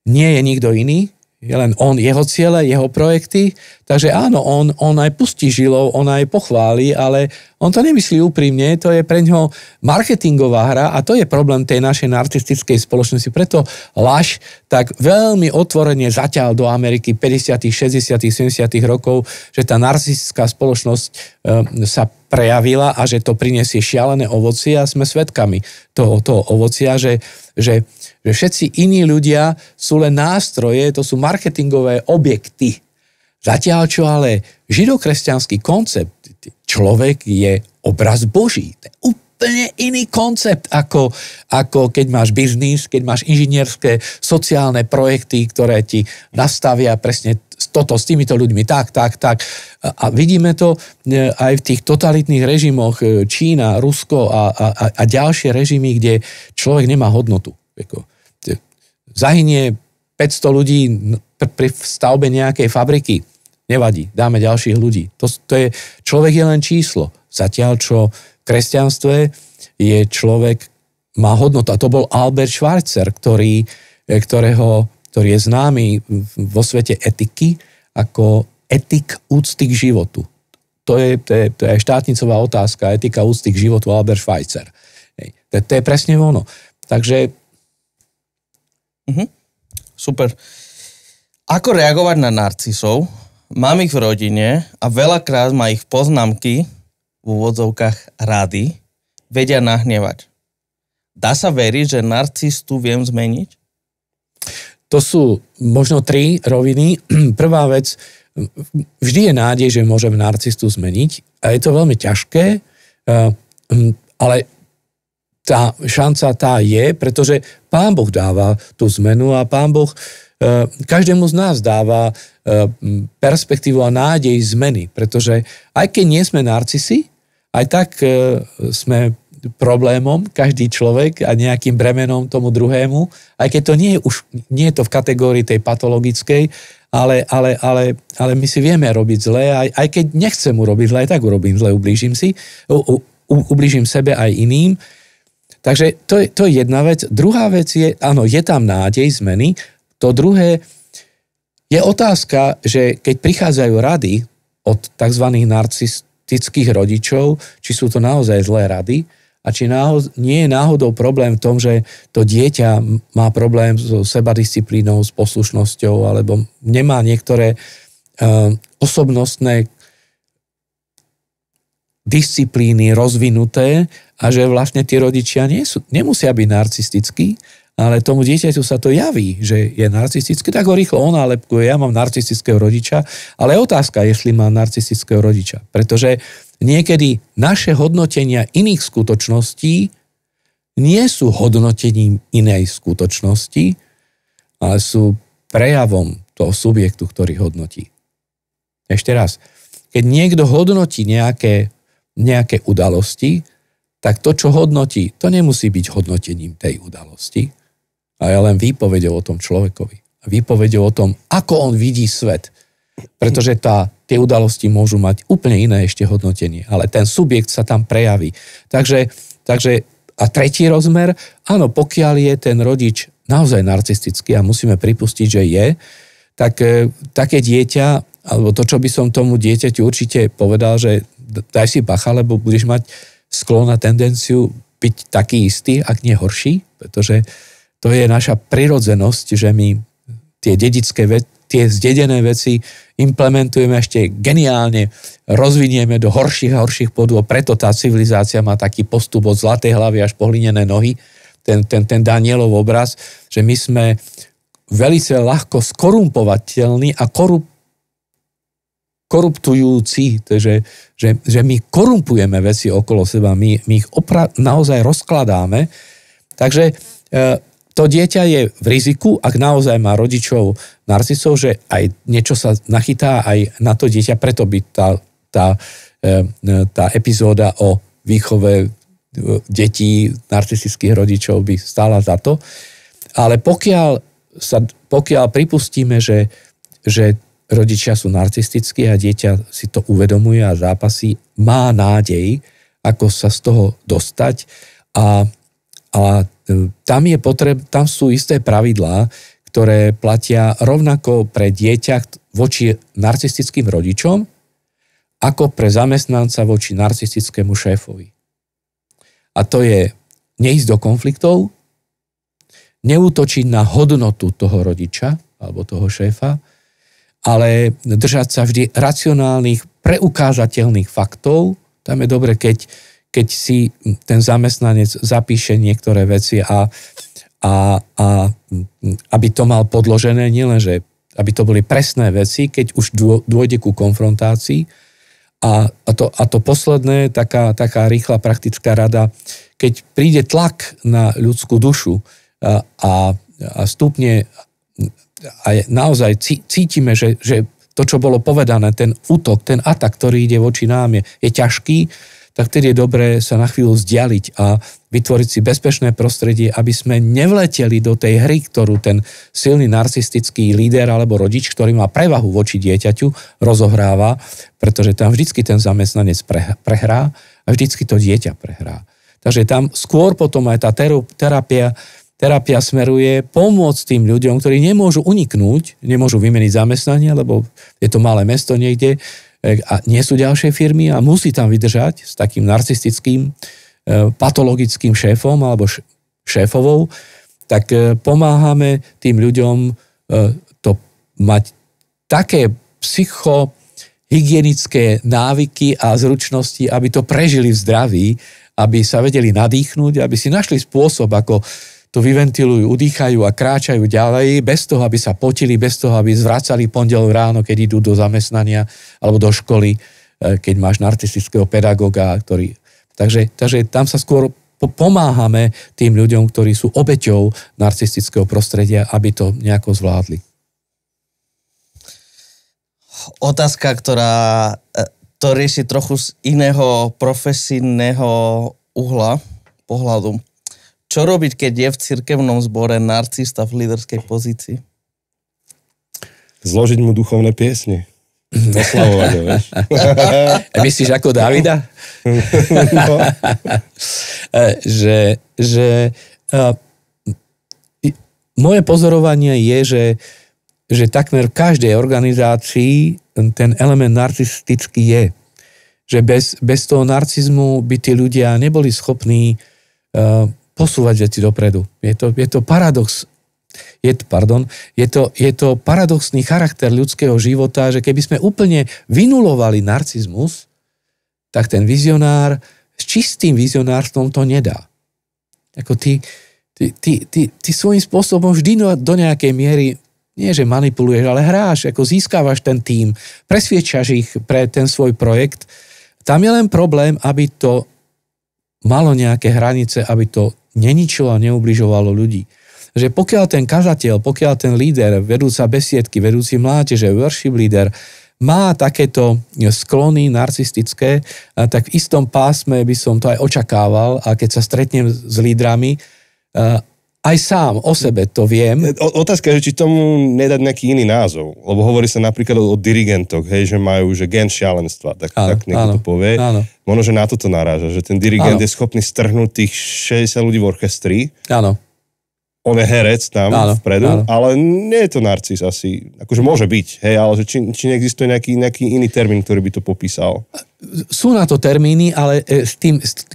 nie je nikto iný, je len on, jeho ciele, jeho projekty, takže áno, on aj pustí žilou, on aj pochváli, ale on to nemyslí úprimne, to je pre ňoho marketingová hra a to je problém tej našej narcistickej spoločnosti. Preto laž tak veľmi otvorene zatiaľ do Ameriky 50., 60., 70. rokov, že tá narcistická spoločnosť sa prejavila a že to prinesie šialené ovocie a sme svedkami toho ovocia, že všetci iní ľudia sú len nástroje, to sú marketingové objekty. Zatiaľ čo ale židokresťanský koncept, človek je obraz Boží. To je úplne iný koncept, ako keď máš biznis, keď máš inžinierské sociálne projekty, ktoré ti nastavia presne toto s týmito ľuďmi, tak. A vidíme to aj v tých totalitných režimoch Čína, Rusko a ďalšie režimy, kde človek nemá hodnotu. Zahynie 500 ľudí pri stavbe nejakej fabriky. Nevadí, dáme ďalších ľudí. To je, človek je len číslo. Zatiaľ, čo v kresťanstve je človek má hodnotu. A to bol Albert Schweitzer, ktorý je známy vo svete etiky ako etik úcty k životu. To je štátnicová otázka, etika úcty k životu, Albert Schweitzer. To je presne ono. Takže... Super. Ako reagovať na narcisov? Mám ich v rodine a veľakrát ma ich poznámky v úvodzovkách rady vedia nahnevať. Dá sa veriť, že narcistu viem zmeniť? To sú možno 3 roviny. Prvá vec, vždy je nádej, že môžeme narcistu zmeniť a je to veľmi ťažké, ale tá šanca tá je, pretože Pán Boh dáva tú zmenu a Pán Boh každému z nás dáva perspektívu a nádej zmeny, pretože aj keď nie sme narcisi, aj tak sme problémom, každý človek a nejakým bremenom tomu druhému, aj keď to nie je to v kategórii tej patologickej, ale my si vieme robiť zle, aj keď nechcem urobiť zle, aj tak urobím zle, ublížim sebe aj iným. Takže to je jedna vec. Druhá vec je, áno, je tam nádej zmeny. To druhé je otázka, že keď prichádzajú rady od tzv. Narcistických rodičov, či sú to naozaj zlé rady, a či nie je náhodou problém v tom, že to dieťa má problém so sebadisciplínou, s poslušnosťou, alebo nemá niektoré osobnostné disciplíny rozvinuté a že vlastne tí rodičia nemusia byť narcistickí, ale tomu dieťaťu sa to javí, že je narcistický, tak ho rýchlo onálepkuje, ja mám narcistického rodiča, ale je otázka, jestli mám narcistického rodiča, pretože niekedy naše hodnotenia iných skutočností nie sú hodnotením inej skutočnosti, ale sú prejavom toho subjektu, ktorý hodnotí. Ešte raz, keď niekto hodnotí nejaké udalosti, tak to, čo hodnotí, to nemusí byť hodnotením tej udalosti, ale len výpovedou o tom človekovi. Výpovedou o tom, ako on vidí svet. Pretože tie udalosti môžu mať úplne iné ešte hodnotenie, ale ten subjekt sa tam prejaví. Takže a tretí rozmer, áno, pokiaľ je ten rodič naozaj narcistický a musíme pripustiť, že je, tak také dieťa, alebo to, čo by som tomu dieťaťu určite povedal, že daj si bacha, lebo budeš mať sklon a tendenciu byť taký istý, ak nie horší, pretože to je naša prirodzenosť, že my tie dedické tie zdedené veci implementujeme ešte geniálne, rozvinieme do horších a horších podôb, preto tá civilizácia má taký postup od zlatej hlavy až po hlinené nohy, ten Danielov obraz, že my sme veľmi ľahko skorumpovateľní a koruptujúci, že my korumpujeme veci okolo seba, my ich naozaj rozkladáme, takže to dieťa je v riziku, ak naozaj má rodičov narcisov, že aj niečo sa nachytá aj na to dieťa, preto by tá epizóda o výchove detí narcistických rodičov by stála za to. Ale pokiaľ pripustíme, že rodičia sú narcistickí a dieťa si to uvedomuje a zápasí, má nádej, ako sa z toho dostať a tam sú isté pravidlá, ktoré platia rovnako pre dieťa voči narcistickým rodičom, ako pre zamestnanca voči narcistickému šéfovi. A to je neísť do konfliktov, neútočiť na hodnotu toho rodiča alebo toho šéfa, ale držať sa vždy racionálnych, preukážateľných faktov. Tam je dobre, keď si ten zamestnanec zapíše niektoré veci a aby to mal podložené, nielenže aby to boli presné veci, keď už dôjde ku konfrontácii. A to posledné, taká rýchla praktická rada, keď príde tlak na ľudskú dušu a stupne a naozaj cítime, že to, čo bolo povedané, ten útok, ten atak, ktorý ide voči nám, je ťažký, tak vtedy je dobré sa na chvíľu vzdialiť a vytvoriť si bezpečné prostredie, aby sme nevleteli do tej hry, ktorú ten silný narcistický líder alebo rodič, ktorý má prevahu voči dieťaťu, rozohráva, pretože tam vždycky ten zamestnanec prehrá a vždycky to dieťa prehrá. Takže tam skôr potom aj tá terapia smeruje pomôcť tým ľuďom, ktorí nemôžu uniknúť, nemôžu vymeniť zamestnanie, lebo je to malé mesto niekde a nie sú ďalšie firmy a musí tam vydržať s takým narcistickým, patologickým šéfom alebo šéfovou, tak pomáhame tým ľuďom to mať také psychohygienické návyky a zručnosti, aby to prežili v zdraví, aby sa vedeli nadýchnuť, aby si našli spôsob, ako to vyventilujú, udýchajú a kráčajú ďalej, bez toho, aby sa potili, bez toho, aby zvracali pondelok ráno, keď idú do zamestnania alebo do školy, keď máš narcistického pedagóga, ktorý... Takže tam sa skôr pomáhame tým ľuďom, ktorí sú obeťou narcistického prostredia, aby to nejako zvládli. Otázka, ktorá to rieši trochu z iného profesijného pohľadu. Čo robiť, keď je v cirkevnom zbore narcista v líderskej pozícii? Zložiť mu duchovné piesne. Oslavovať ho, vieš. Myslíš ako Davida? No. Moje pozorovanie je, že takmer v každej organizácii ten element narcistický je. Že bez toho narcizmu by tí ľudia neboli schopní posúvať veci dopredu. Je to paradox. Je to paradoxný charakter ľudského života, že keby sme úplne vynulovali narcizmus, tak ten vizionár s čistým vizionárstvom to nedá. Ako ty svojím spôsobom vždy do nejakej miery, nie že manipuluješ, ale hráš, ako získávaš ten tím, presviečaš ich pre ten svoj projekt. Tam je len problém, aby to malo nejaké hranice, aby to neničilo a neubližovalo ľudí. Že pokiaľ ten kazateľ, pokiaľ ten líder, vedúca besiedky, vedúci mládeže, worship líder, má takéto sklony narcistické, tak v istom pásme by som to aj očakával a keď sa stretnem s lídrami, aj sám o sebe to viem. Otázka je, či tomu nedať nejaký iný názov. Lebo hovorí sa napríklad o dirigentoch, hej, že majú že gen šialenstva. Tak niekto to povie. Áno. Možno, že na toto naráža, že ten dirigent je schopný strhnúť tých 60 ľudí v orchestri. Áno. On je herec tam vpredu, ale nie je to narcis asi. Akože môže byť, hej, ale že či neexistuje nejaký iný termín, ktorý by to popísal? Sú na to termíny, ale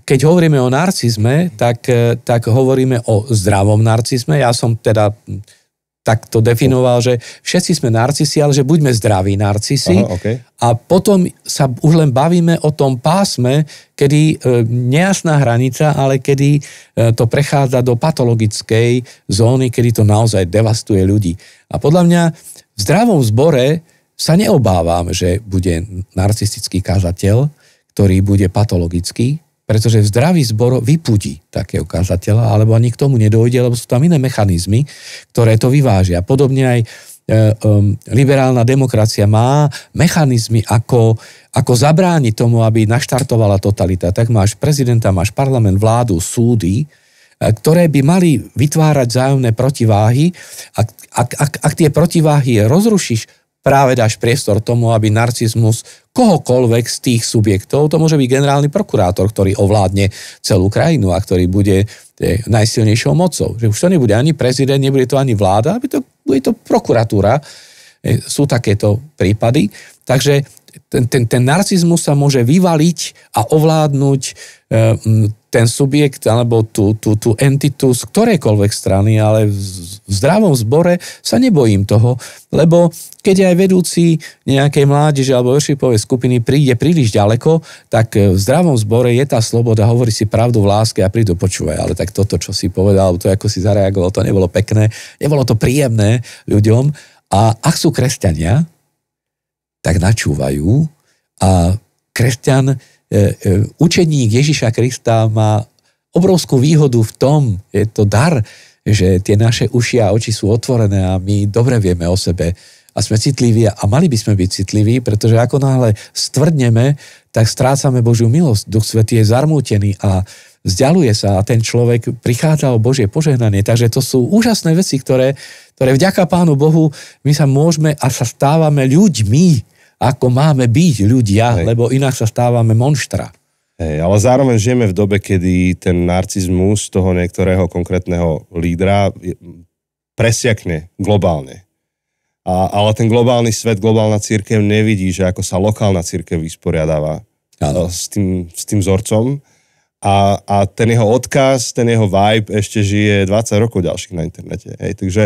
keď hovoríme o narcizme, tak hovoríme o zdravom narcizme. Ja som teda tak to definoval, že všetci sme narcisi, ale že buďme zdraví narcisi. Aha, okay. A potom sa už len bavíme o tom pásme, kedy nejasná hranica, ale kedy to prechádza do patologickej zóny, kedy to naozaj devastuje ľudí. A podľa mňa v zdravom zbore sa neobávam, že bude narcistický kazateľ, ktorý bude patologický, pretože zdravý zbor vypudí takého kazateľa, alebo ani k tomu nedojde, lebo sú tam iné mechanizmy, ktoré to vyvážia. Podobne aj liberálna demokracia má mechanizmy, ako zabrániť tomu, aby naštartovala totalita. Tak máš prezidenta, máš parlament, vládu, súdy, ktoré by mali vytvárať vzájomné protiváhy. Ak tie protiváhy rozrušíš, práve dáš priestor tomu, aby narcizmus kohokoľvek z tých subjektov, to môže byť generálny prokurátor, ktorý ovládne celú krajinu a ktorý bude najsilnejšou mocou. Že už to nebude ani prezident, nebude to ani vláda, bude to prokuratúra. Sú takéto prípady. Takže ten narcizmus sa môže vyvaliť a ovládnuť ten subjekt alebo tú entitu z ktorejkoľvek strany, ale v zdravom zbore sa nebojím toho, lebo keď aj vedúci nejakej mládeže alebo worshipovej skupiny príde príliš ďaleko, tak v zdravom zbore je tá sloboda, hovorí si pravdu v láske a prídu počúvaj, ale tak toto, čo si povedal, to ako si zareagoval, to nebolo pekné, nebolo to príjemné ľuďom a ak sú kresťania, tak načúvajú a kresťan, učeník Ježiša Krista má obrovskú výhodu v tom, je to dar, že tie naše uši a oči sú otvorené a my dobre vieme o sebe a sme citliví a mali by sme byť citliví, pretože ako náhle stvrdneme, tak strácame Božiu milosť. Duch Svätý je zarmútený a vzdialuje sa a ten človek prichádza o Božie požehnanie. Takže to sú úžasné veci, ktoré vďaka Pánu Bohu my sa môžeme a sa stávame ľuďmi, ako máme byť ľudia, lebo inak sa stávame monštra. Hej, ale zároveň žijeme v dobe, kedy ten narcizmus toho niektorého konkrétneho lídra presiakne globálne. Ale ten globálny svet, globálna cirkev nevidí, že ako sa lokálna cirkev vysporiadáva s tým vzorcom. A ten jeho odkaz, ten jeho vibe ešte žije 20 rokov ďalších na internete. Hej. Takže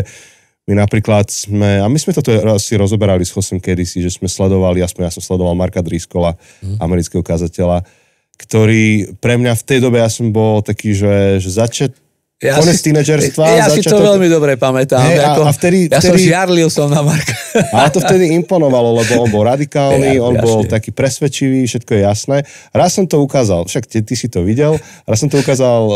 my napríklad my sme toto asi rozoberali s Josem kedysi, že sme sledovali, aspoň ja som sledoval Marka Driscolla, amerického kazateľa, ktorý pre mňa v tej dobe, ja som bol taký, že konec tínedžerstva. Ja si to veľmi dobre pamätám. Žiarlil som na Marka. Ale to vtedy imponovalo, lebo on bol radikálny, on bol taký presvedčivý, všetko je jasné. Raz som to ukázal, však ty si to videl, raz som to ukázal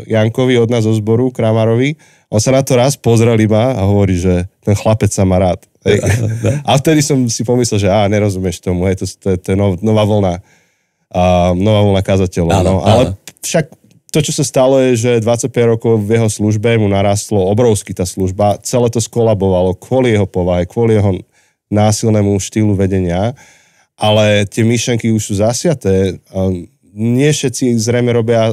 Jankovi od nás zo zboru, Kramarovi. On sa na to raz pozrel iba a hovorí, že ten chlapec sa má rád. A vtedy som si pomyslel, že nerozumieš tomu, to je nová vlna. Nová vlna kazateľov. Ale však to, čo sa stalo, je, že 25 rokov v jeho službe mu narastlo obrovsky tá služba. Celé to skolabovalo kvôli jeho povahe, kvôli jeho násilnému štýlu vedenia. Ale tie myšlenky už sú zasiaté. Nie všetci zrejme robia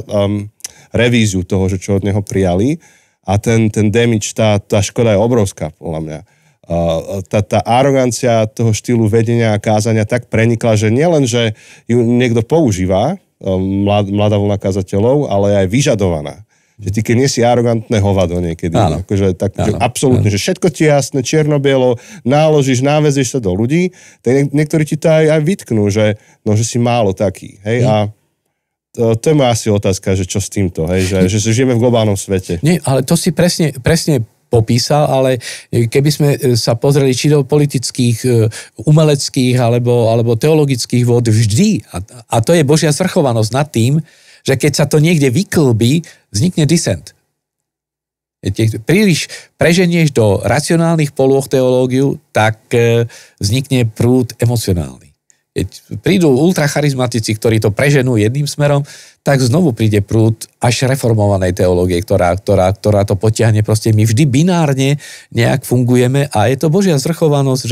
revíziu toho, čo od neho prijali. A ten damage, tá škoda je obrovská, podľa mňa. Tá arogancia toho štýlu vedenia a kázania tak prenikla, že nielen, že ju niekto používa, mladá vlna kazateľov, ale aj vyžadovaná. Že ty, keď nie si arogantné hovado niekedy, akože tak, že absolútne, že všetko ti je jasné, čierno-bielo, náložíš, návezieš sa do ľudí, tak niektorí ti to aj vytknú, že si málo taký. Hej? A to je moja asi otázka, že čo s týmto, hej? Že žijeme v globálnom svete. Nie, ale to si presne popísal, ale keby sme sa pozreli či do politických, umeleckých alebo teologických vôd vždy, a to je Božia zvrchovanosť nad tým, že keď sa to niekde vyklbí, vznikne dissent. Príliš preženieš do racionálnych polôch teológiu, tak vznikne prúd emocionálny. Keď prídu ultracharizmatici, ktorí to preženú jedným smerom, tak znovu príde prúd až reformovanej teológie, ktorá to potiahne. Proste my vždy binárne nejak fungujeme a je to Božia zvrchovanosť,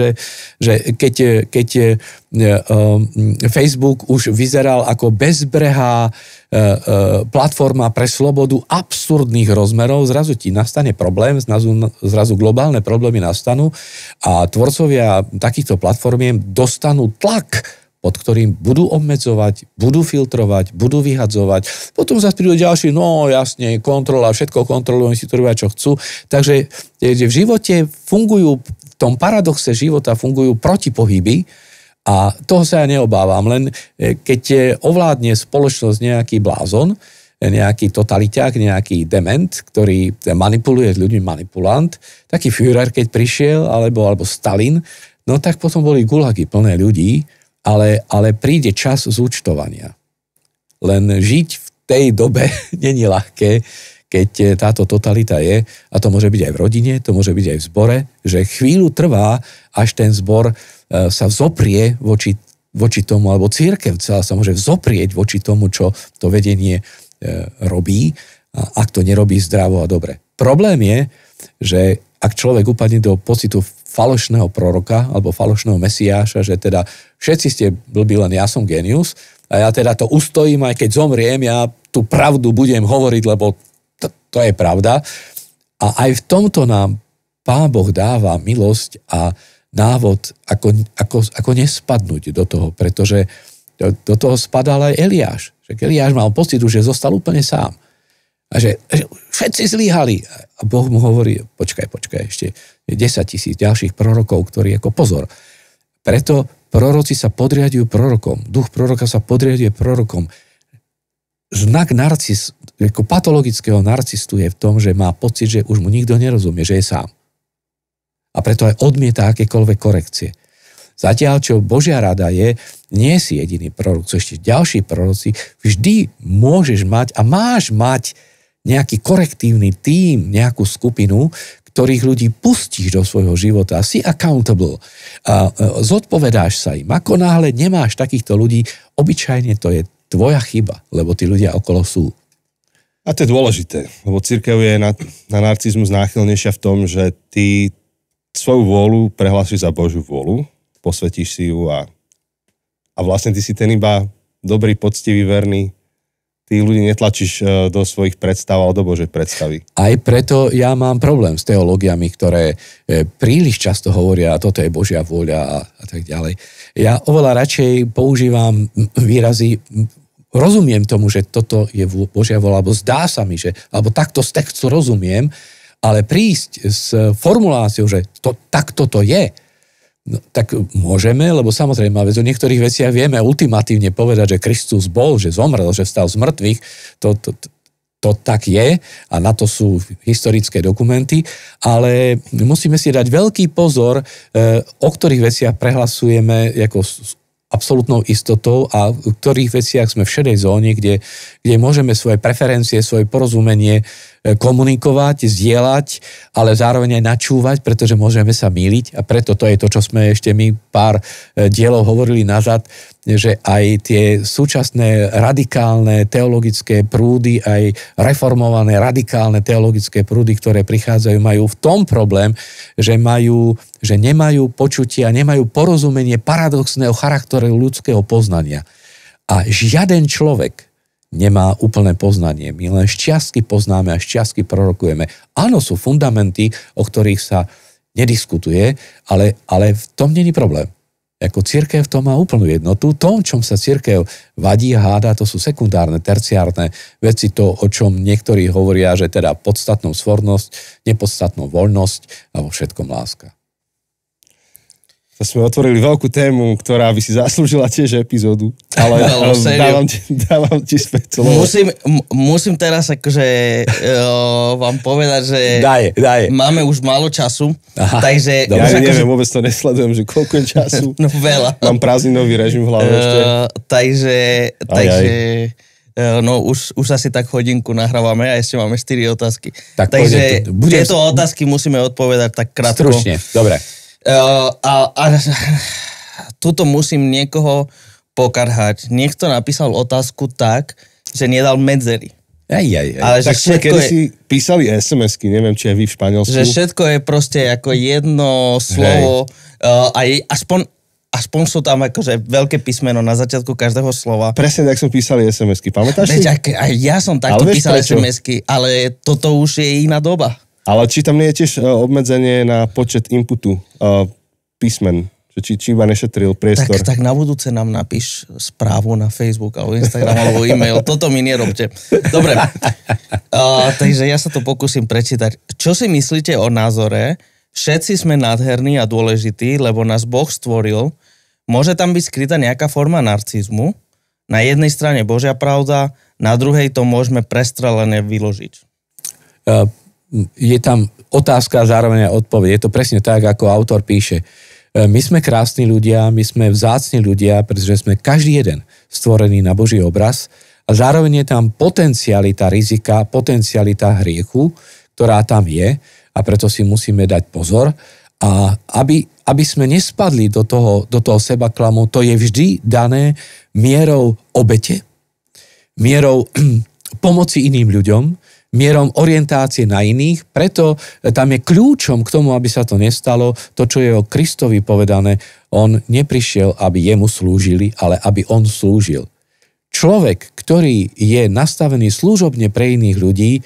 že keď Facebook už vyzeral ako bezbrehá platforma pre slobodu absurdných rozmerov, zrazu ti nastane problém, zrazu globálne problémy nastanú a tvorcovia takýchto platformiem dostanú tlak, pod ktorým budú obmedzovať, budú filtrovať, budú vyhadzovať. Potom zase prídu ďalší, jasne, kontrola, všetko kontrolujú, oni si to robia, čo chcú. Takže v živote fungujú, v tom paradoxe života fungujú protipohyby a toho sa ja neobávam. Len keď ovládne spoločnosť nejaký blázon, nejaký totaliťák, nejaký dement, ktorý manipuluje s ľuďmi, manipulant, taký Führer, keď prišiel, alebo Stalin, no tak potom boli gulagy plné ľudí, ale príde čas zúčtovania. Len žiť v tej dobe není ľahké, keď táto totalita je, a to môže byť aj v rodine, to môže byť aj v zbore, že chvíľu trvá, až ten zbor sa vzoprie voči tomu, alebo cirkev celá sa môže vzoprieť voči tomu, čo to vedenie robí, a ak to nerobí zdravo a dobre. Problém je, že ak človek upadne do pocitu falošného proroka alebo falošného mesiáša, že teda všetci ste blbí, len ja som genius a ja teda to ustojím, aj keď zomriem, ja tú pravdu budem hovoriť, lebo to je pravda. A aj v tomto nám Pán Boh dáva milosť a návod, ako nespadnúť do toho, pretože do toho spadal aj Eliáš. Eliáš mal pocit, že zostal úplne sám. A že všetci zlyhali. A Boh mu hovorí, počkaj, ešte 10 000 ďalších prorokov, ktorí ako pozor. Preto proroci sa podriadujú prorokom. Duch proroka sa podriaduje prorokom. Znak ako patologického narcistu je v tom, že má pocit, že už mu nikto nerozumie, že je sám. A preto aj odmieta akékoľvek korekcie. Zatiaľ, čo Božia rada je, nie si jediný prorok, sú ešte ďalší proroci, vždy môžeš mať a máš mať nejaký korektívny tím, nejakú skupinu, ktorých ľudí pustíš do svojho života, si accountable, a zodpovedáš sa im. Ako náhle nemáš takýchto ľudí, obyčajne to je tvoja chyba, lebo tí ľudia okolo sú. A to je dôležité, lebo cirkev je na narcizmus náchylnejšia v tom, že ty svoju vôľu prehlásiš za Božiu vôľu, posvetíš si ju a vlastne ty si ten iba dobrý, poctivý, verný. Tí ľudí netlačíš do svojich predstav alebo do Božej predstavy. Aj preto ja mám problém s teológiami, ktoré príliš často hovoria, toto je Božia vôľa a tak ďalej. Ja oveľa radšej používam výrazy, rozumiem tomu, že toto je Božia vôľa, alebo zdá sa mi, že, alebo takto z textu rozumiem, ale prísť s formuláciou, že takto to je, no, tak môžeme, lebo samozrejme, o niektorých veciach vieme ultimatívne povedať, že Kristus bol, že zomrel, že vstal z mŕtvych, to tak je a na to sú historické dokumenty, ale musíme si dať veľký pozor, o ktorých veciach prehlasujeme ako absolútnou istotou a v ktorých veciach sme v šedej zóne, kde môžeme svoje preferencie, svoje porozumenie komunikovať, zdieľať, ale zároveň aj načúvať, pretože môžeme sa mýliť a preto to je to, čo sme ešte my pár dielov hovorili nazad, že aj tie súčasné radikálne teologické prúdy, aj reformované radikálne teologické prúdy, ktoré prichádzajú, majú v tom problém, že nemajú počutie a nemajú porozumenie paradoxného charakteru ľudského poznania. A žiaden človek nemá úplné poznanie. My len šťastky poznáme a šťastky prorokujeme. Áno, sú fundamenty, o ktorých sa nediskutuje, ale v tom není problém. Ako cirkev v tom má úplnú jednotu. To, o čom sa cirkev vadí a háda, to sú sekundárne, terciárne veci, to, o čom niektorí hovoria, že teda podstatnou svornosť, nepodstatnou voľnosť a vo všetkom láska. To sme otvorili veľkú tému, ktorá by si zaslúžila tiež epizódu, ale dávam ti späť slovo. Musím teraz akože vám povedať, že máme už málo času, takže... Ja neviem, vôbec to nesledujem, že koľko je času. No veľa. Mám prázdninový režim v hlave ešte. Takže no už asi tak hodinku nahrávame a ešte máme 4 otázky. Takže tieto otázky musíme odpovedať tak krátko. Stručne, dobre. Tuto musím niekoho pokarhať. Niekto napísal otázku tak, že nedal medzery. Ale tak sme kedysi písali SMS-ky, neviem, či aj vy v Španielsku. Že všetko je proste ako jedno slovo, aspoň sú tam akože veľké písmeno na začiatku každého slova. Presne tak som písali SMS-ky, pamätáš si? Aj ja som takto písal SMS-ky, ale toto už je iná doba. Ale či tam nie je tiež obmedzenie na počet inputu písmen? Či iba nešetril priestor? Tak na budúce nám napíš správu na Facebook alebo Instagram alebo e-mail. Toto mi nerobte. Dobre. Takže ja sa to pokúsim prečítať. Čo si myslíte o názore? Všetci sme nádherní a dôležití, lebo nás Boh stvoril. Môže tam byť skrytá nejaká forma narcizmu? Na jednej strane Božia pravda, na druhej to môžeme prestrelené vyložiť. Je tam otázka a zároveň odpoveď. Je to presne tak, ako autor píše. My sme krásni ľudia, my sme vzácni ľudia, pretože sme každý jeden stvorený na Boží obraz a zároveň je tam potencialita rizika, potencialita hriechu, ktorá tam je a preto si musíme dať pozor a aby sme nespadli do toho sebaklamu, to je vždy dané mierou obete, mierou pomoci iným ľuďom, mierom orientácie na iných, preto tam je kľúčom k tomu, aby sa to nestalo, to, čo je o Kristovi povedané, on neprišiel, aby jemu slúžili, ale aby on slúžil. Človek, ktorý je nastavený služobne pre iných ľudí,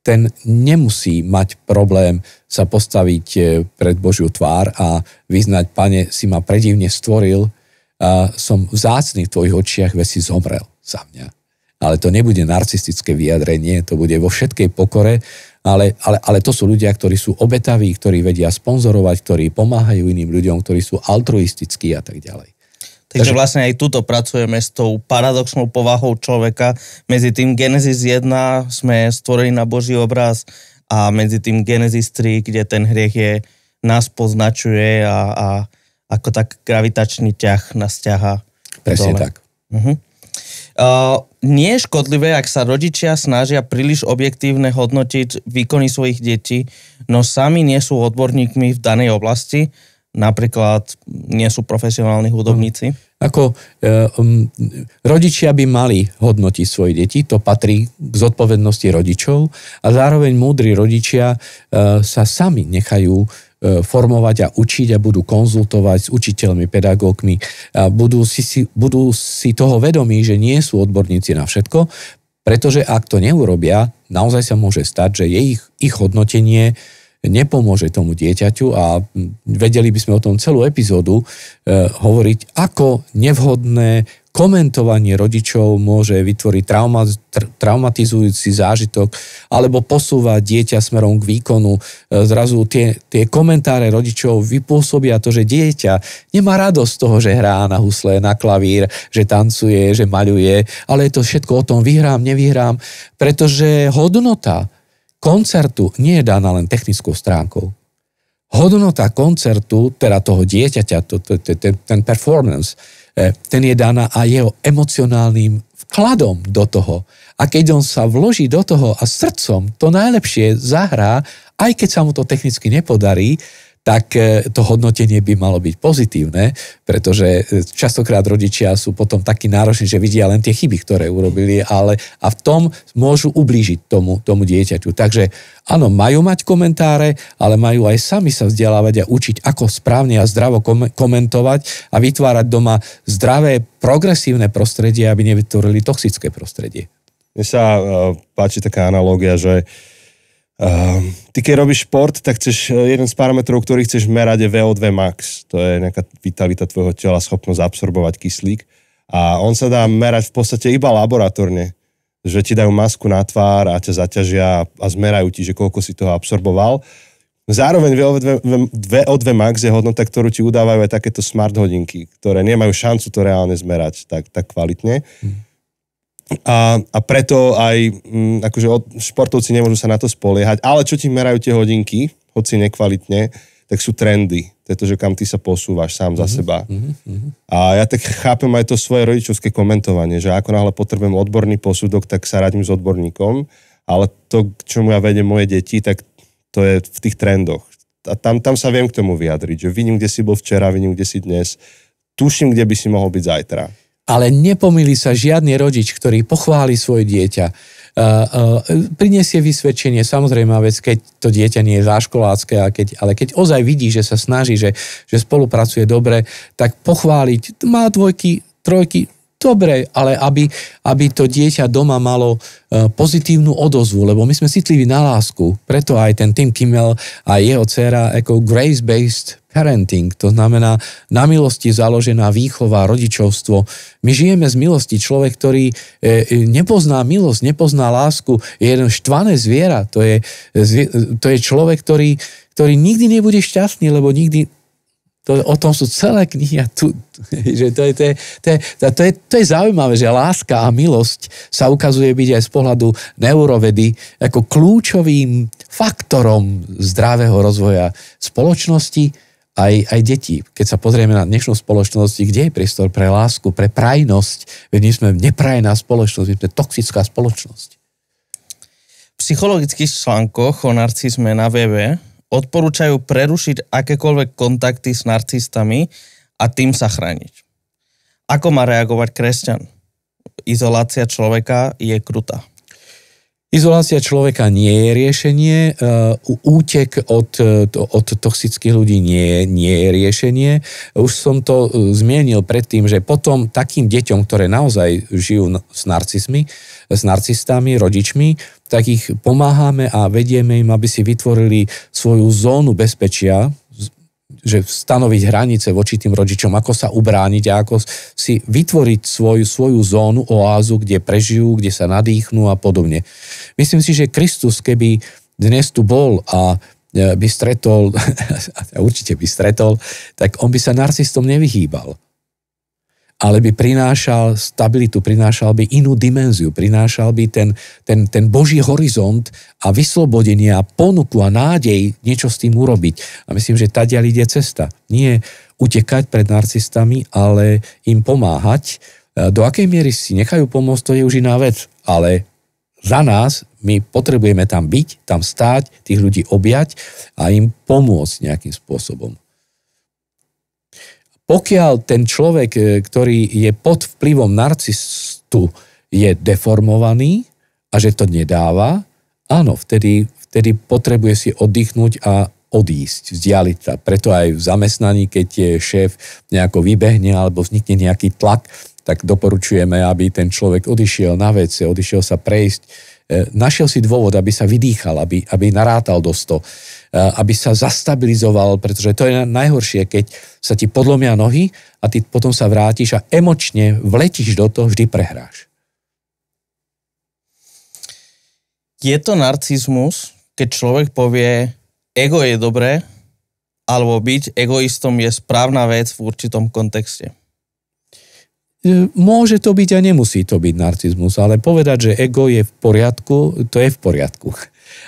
ten nemusí mať problém sa postaviť pred Božiu tvár a vyznať, Pane, si ma predivne stvoril, a som vzácny v tvojich očiach, veď si zomrel za mňa. Ale to nebude narcistické vyjadrenie, to bude vo všetkej pokore, ale to sú ľudia, ktorí sú obetaví, ktorí vedia sponzorovať, ktorí pomáhajú iným ľuďom, ktorí sú altruistickí a tak ďalej. Takže vlastne aj tuto pracujeme s tou paradoxnou povahou človeka. Medzi tým Genesis 1 sme stvorení na Boží obraz a medzi tým Genesis 3, kde ten hriech nás poznačuje a ako tak gravitačný ťah nás ťahá. Presne dole. Tak. Nie je škodlivé, ak sa rodičia snažia príliš objektívne hodnotiť výkony svojich detí, no sami nie sú odborníkmi v danej oblasti, napríklad nie sú profesionálni hudobníci. Rodičia by mali hodnotiť svoje deti, to patrí k zodpovednosti rodičov a zároveň múdri rodičia sa sami nechajú formovať a učiť a budú konzultovať s učiteľmi, pedagógmi a budú si toho vedomí, že nie sú odborníci na všetko, pretože ak to neurobia, naozaj sa môže stať, že ich hodnotenie nepomôže tomu dieťaťu a vedeli by sme o tom celú epizódu hovoriť, ako nevhodné komentovanie rodičov môže vytvoriť traumatizujúci zážitok alebo posúvať dieťa smerom k výkonu. Zrazu tie komentáre rodičov vypôsobia to, že dieťa nemá radosť z toho, že hrá na husle, na klavír, že tancuje, že maľuje, ale je to všetko o tom vyhrám, nevyhrám, pretože hodnota koncertu nie je daná len technickou stránkou. Hodnota koncertu, teda toho dieťaťa, ten performance, ten je daná aj jeho emocionálnym vkladom do toho. A keď on sa vloží do toho a srdcom to najlepšie zahrá, aj keď sa mu to technicky nepodarí, tak to hodnotenie by malo byť pozitívne, pretože častokrát rodičia sú potom takí nároční, že vidia len tie chyby, ktoré urobili, a v tom môžu ublížiť tomu dieťaťu. Takže áno, majú mať komentáre, ale majú aj sami sa vzdelávať a učiť, ako správne a zdravo komentovať a vytvárať doma zdravé, progresívne prostredie, aby nevytvorili toxické prostredie. Mne sa páči taká analogia, že ty keď robíš šport, tak chceš, jeden z parametrov, ktorý chceš merať, je VO2 max. To je nejaká vitalita tvojho tela, schopnosť absorbovať kyslík. A on sa dá merať v podstate iba laboratórne. Že ti dajú masku na tvár a ťa zaťažia a zmerajú ti, že koľko si toho absorboval. Zároveň VO2 max je hodnota, ktorú ti udávajú aj takéto smart hodinky, ktoré nemajú šancu to reálne zmerať tak kvalitne. A preto aj akože športovci nemôžu sa na to spoliehať, ale čo ti merajú tie hodinky, hoci nekvalitne, tak sú trendy. To je to, že kam ty sa posúvaš sám za seba. A ja tak chápem aj to svoje rodičovské komentovanie, že ako náhle potrebujem odborný posudok, tak sa radím s odborníkom, ale to, k čomu ja vedem moje deti, tak to je v tých trendoch. A tam sa viem k tomu vyjadriť, že vidím, kde si bol včera, vidím, kde si dnes, tuším, kde by si mohol byť zajtra. Ale nepomýli sa žiadny rodič, ktorý pochváli svoje dieťa. Prinesie vysvedčenie, samozrejme vec, keď to dieťa nie je záškolácké, ale keď ozaj vidí, že sa snaží, že spolupracuje dobre, tak pochváliť, má 2, 3, dobre, ale aby to dieťa doma malo pozitívnu odozvu, lebo my sme citliví na lásku. Preto aj ten Tim Kimmel a jeho dcéra ako grace-based parenting, to znamená na milosti založená výchova, rodičovstvo. My žijeme z milosti. Človek, ktorý nepozná milosť, nepozná lásku, je jeden štvané zviera. To je človek, ktorý nikdy nebude šťastný, lebo nikdy o tom sú celé knihy. To je zaujímavé, že láska a milosť sa ukazuje byť aj z pohľadu neurovedy ako kľúčovým faktorom zdravého rozvoja spoločnosti aj detí. Keď sa pozrieme na dnešnú spoločnosť, kde je priestor pre lásku, pre prajnosť, veď my sme neprajná spoločnosť, my sme toxická spoločnosť. V psychologických článkoch o narcizme na webe odporúčajú prerušiť akékoľvek kontakty s narcistami a tým sa chrániť. Ako má reagovať kresťan? Izolácia človeka je krutá. Izolácia človeka nie je riešenie, útek od toxických ľudí nie je riešenie. Už som to zmienil predtým, že potom takým deťom, ktoré naozaj žijú s narcistami, rodičmi, tak ich pomáhame a vedieme im, aby si vytvorili svoju zónu bezpečia, že stanoviť hranice voči tým rodičom, ako sa ubrániť a ako si vytvoriť svoju zónu, oázu, kde prežijú, kde sa nadýchnú a podobne. Myslím si, že Kristus, keby dnes tu bol a by stretol, a určite by stretol, tak on by sa narcistom nevyhýbal. Ale by prinášal stabilitu, prinášal by inú dimenziu, prinášal by ten Boží horizont a vyslobodenie a ponuku a nádej niečo s tým urobiť. A myslím, že tadiaľ ide cesta. Nie utekať pred narcistami, ale im pomáhať. Do akej miery si nechajú pomôcť, to je už iná vec. Ale za nás my potrebujeme tam byť, tam stáť, tých ľudí objať a im pomôcť nejakým spôsobom. Pokiaľ ten človek, ktorý je pod vplyvom narcistu, je deformovaný a že to nedáva, áno, vtedy potrebuje si oddychnúť a odísť, vzdialiť sa. Preto aj v zamestnaní, keď je šéf nejako vybehne alebo vznikne nejaký tlak, tak doporučujeme, aby ten človek odišiel na WC, odišiel sa prejsť, našiel si dôvod, aby sa vydýchal, aby narátal do 100, aby sa zastabilizoval, pretože to je najhoršie, keď sa ti podlomia nohy a ty potom sa vrátiš a emočne vletíš do toho, vždy prehráš. Je to narcizmus, keď človek povie, ego je dobré, alebo byť egoistom je správna vec v určitom kontexte? Môže to byť a nemusí to byť narcizmus, ale povedať, že ego je v poriadku, to je v poriadku.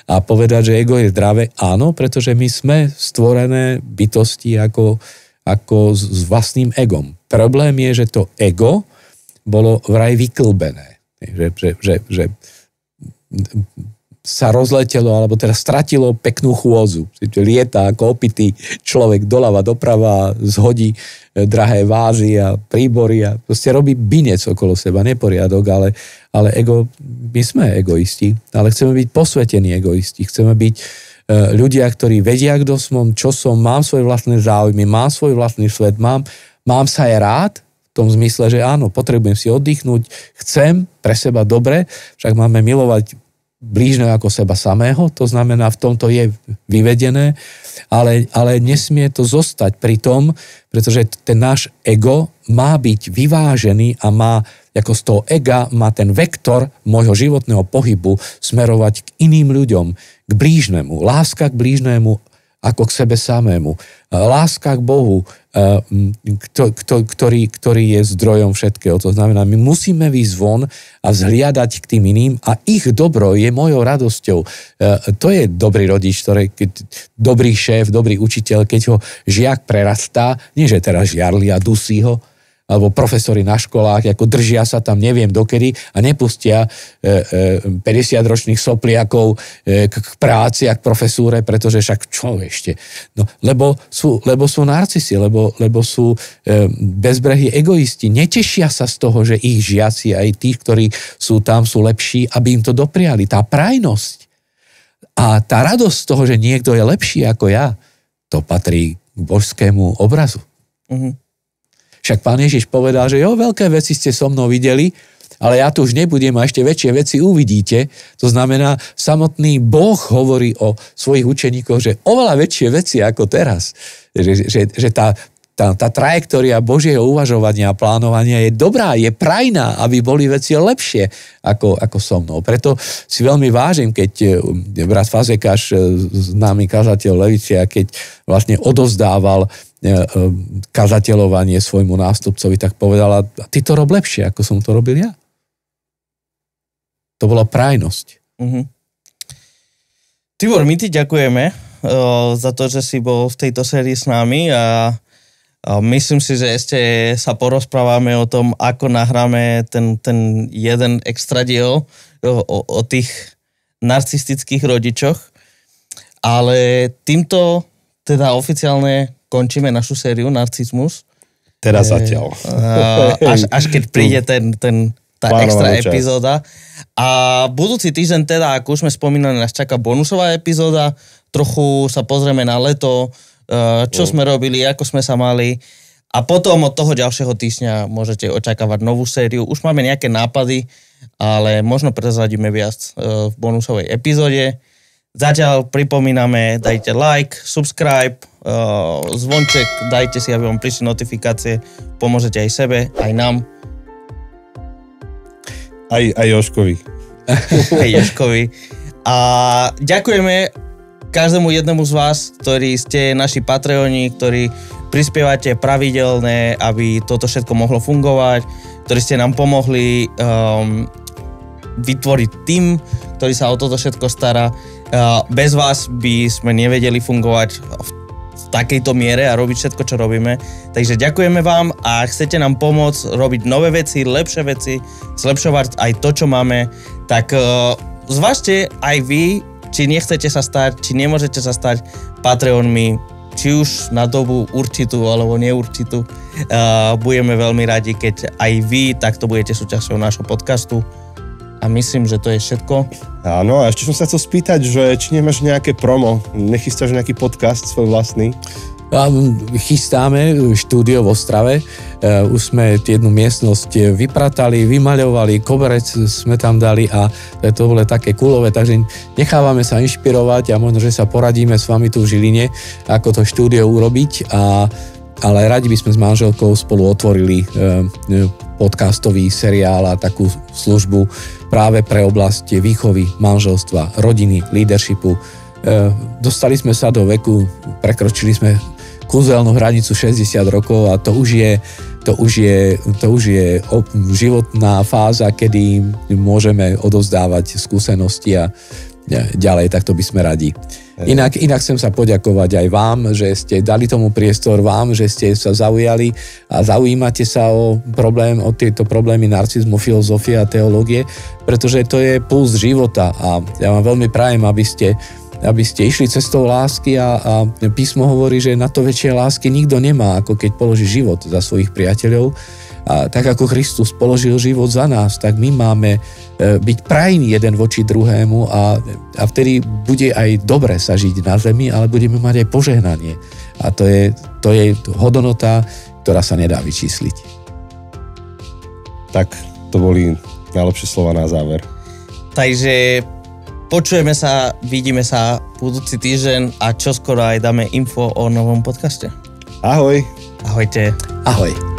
A povedať, že ego je zdravé, áno, pretože my sme stvorené bytosti ako s vlastným egom. Problém je, že to ego bolo vraj vyklbené. Že sa rozletelo, alebo teda stratilo peknú chôzu. Lieta ako opitý človek doľava doprava, zhodí drahé vázy a príbory a proste robí binec okolo seba, neporiadok, ale ego, my sme egoisti, ale chceme byť posvetení egoisti, chceme byť ľudia, ktorí vedia, kto som, čo som, mám svoje vlastné záujmy, mám svoj vlastný svet, mám sa aj rád, v tom zmysle, že áno, potrebujem si oddychnúť, chcem pre seba dobre, však máme milovať blížneho ako seba samého, to znamená, v tomto je vyvedené, ale nesmie to zostať pri tom, pretože ten náš ego má byť vyvážený a má, ako z toho ega, má ten vektor môjho životného pohybu smerovať k iným ľuďom, k blížnemu, láska k blížnemu ako k sebe samému, láska k Bohu, ktorý je zdrojom všetkého. To znamená, my musíme výjsť von a vzhliadať k tým iným a ich dobro je mojou radosťou. To je dobrý rodič, dobrý šéf, dobrý učiteľ, keď ho žiak prerastá, nie že teraz žiarli a dusí ho, alebo profesori na školách, ako držia sa tam neviem dokedy a nepustia 50-ročných sopliakov k práci a k profesúre, pretože však čo ešte? No, lebo sú narcisi, lebo sú bezbrehí egoisti. Netešia sa z toho, že ich žiaci, aj tí, ktorí sú tam, sú lepší, aby im to dopriali. Tá prajnosť a tá radosť z toho, že niekto je lepší ako ja, to patrí k božskému obrazu. Mhm. Však Pán Ježiš povedal, že veľké veci ste so mnou videli, ale ja tu už nebudem a ešte väčšie veci uvidíte. To znamená, samotný Boh hovorí o svojich učeníkoch, že oveľa väčšie veci ako teraz. Že tá trajektória Božieho uvažovania a plánovania je dobrá, je prajná, aby boli veci lepšie ako so mnou. Preto si veľmi vážim, keď brat Fazekáš, známy kazateľ Levicia, keď vlastne odovzdával kazateľovanie svojmu nástupcovi, tak povedala, ty to rob lepšie, ako som to robil ja. To bola prajnosť. Mm-hmm. Tibor, my ti ďakujeme za to, že si bol v tejto sérii s nami a myslím si, že ešte sa porozprávame o tom, ako nahráme ten jeden extra diel o tých narcistických rodičoch. Ale týmto teda oficiálne končíme našu sériu Narcizmus. Teraz zatiaľ. Až keď príde tá extra epizóda. A budúci týždeň teda, ako už sme spomínali, nás čaká bonusová epizóda. Trochu sa pozrieme na leto, čo sme robili, ako sme sa mali. A potom od toho ďalšieho týždňa môžete očakávať novú sériu. Už máme nejaké nápady, ale možno prezradíme viac v bonusovej epizóde. Zatiaľ pripomíname, dajte like, subscribe, zvonček, dajte si, aby vám prišli notifikácie. Pomôžete aj sebe, aj nám. Aj Jožkovi. Aj Jožkovi. A ďakujeme každému jednému z vás, ktorí ste naši Patreoni, ktorí prispievate pravidelne, aby toto všetko mohlo fungovať, ktorí ste nám pomohli vytvoriť tím, ktorý sa o toto všetko stará. Bez vás by sme nevedeli fungovať v takejto miere a robiť všetko, čo robíme. Takže ďakujeme vám a chcete nám pomôcť robiť nové veci, lepšie veci, zlepšovať aj to, čo máme, tak zvažte aj vy, či nechcete sa stať, či nemôžete sa stať Patreonmi, či už na dobu určitú alebo neurčitú. Budeme veľmi radi, keď aj vy takto budete súčasťou nášho podcastu. a myslím, že to je všetko. Áno, a ešte som sa chcel spýtať, že či nemáš nejaké promo, nechystáš nejaký podcast svoj vlastný? Chystáme štúdio v Ostrave. Už sme jednu miestnosť vypratali, vymaľovali, koberec sme tam dali a to bolo také kulové, takže nechávame sa inšpirovať a možno, že sa poradíme s vami tu v Žiline, ako to štúdio urobiť, ale radi by sme s manželkou spolu otvorili podcastový seriál a takú službu práve pre oblasť výchovy, manželstva, rodiny, leadershipu. Dostali sme sa do veku, prekročili sme kúzelnú hranicu 60 rokov a to už je životná fáza, kedy môžeme odovzdávať skúsenosti a ďalej, tak to by sme radi. Inak chcem sa poďakovať aj vám, že ste dali tomu priestor vám, že ste sa zaujali a zaujímate sa o tieto problémy narcizmu, filozofie a teológie, pretože to je puls života a ja vám veľmi prajem, aby ste išli cestou lásky a písmo hovorí, že na to väčšie lásky nikto nemá, ako keď položí život za svojich priateľov. A tak ako Kristus položil život za nás, tak my máme byť prajní jeden voči druhému a vtedy bude aj dobre sa žiť na zemi, ale budeme mať aj požehnanie. A to je hodnota, ktorá sa nedá vyčísliť. Tak, to boli najlepšie slova na záver. Takže počujeme sa, vidíme sa budúci týždeň a čoskoro aj dáme info o novom podcaste. Ahoj. Ahojte. Ahoj.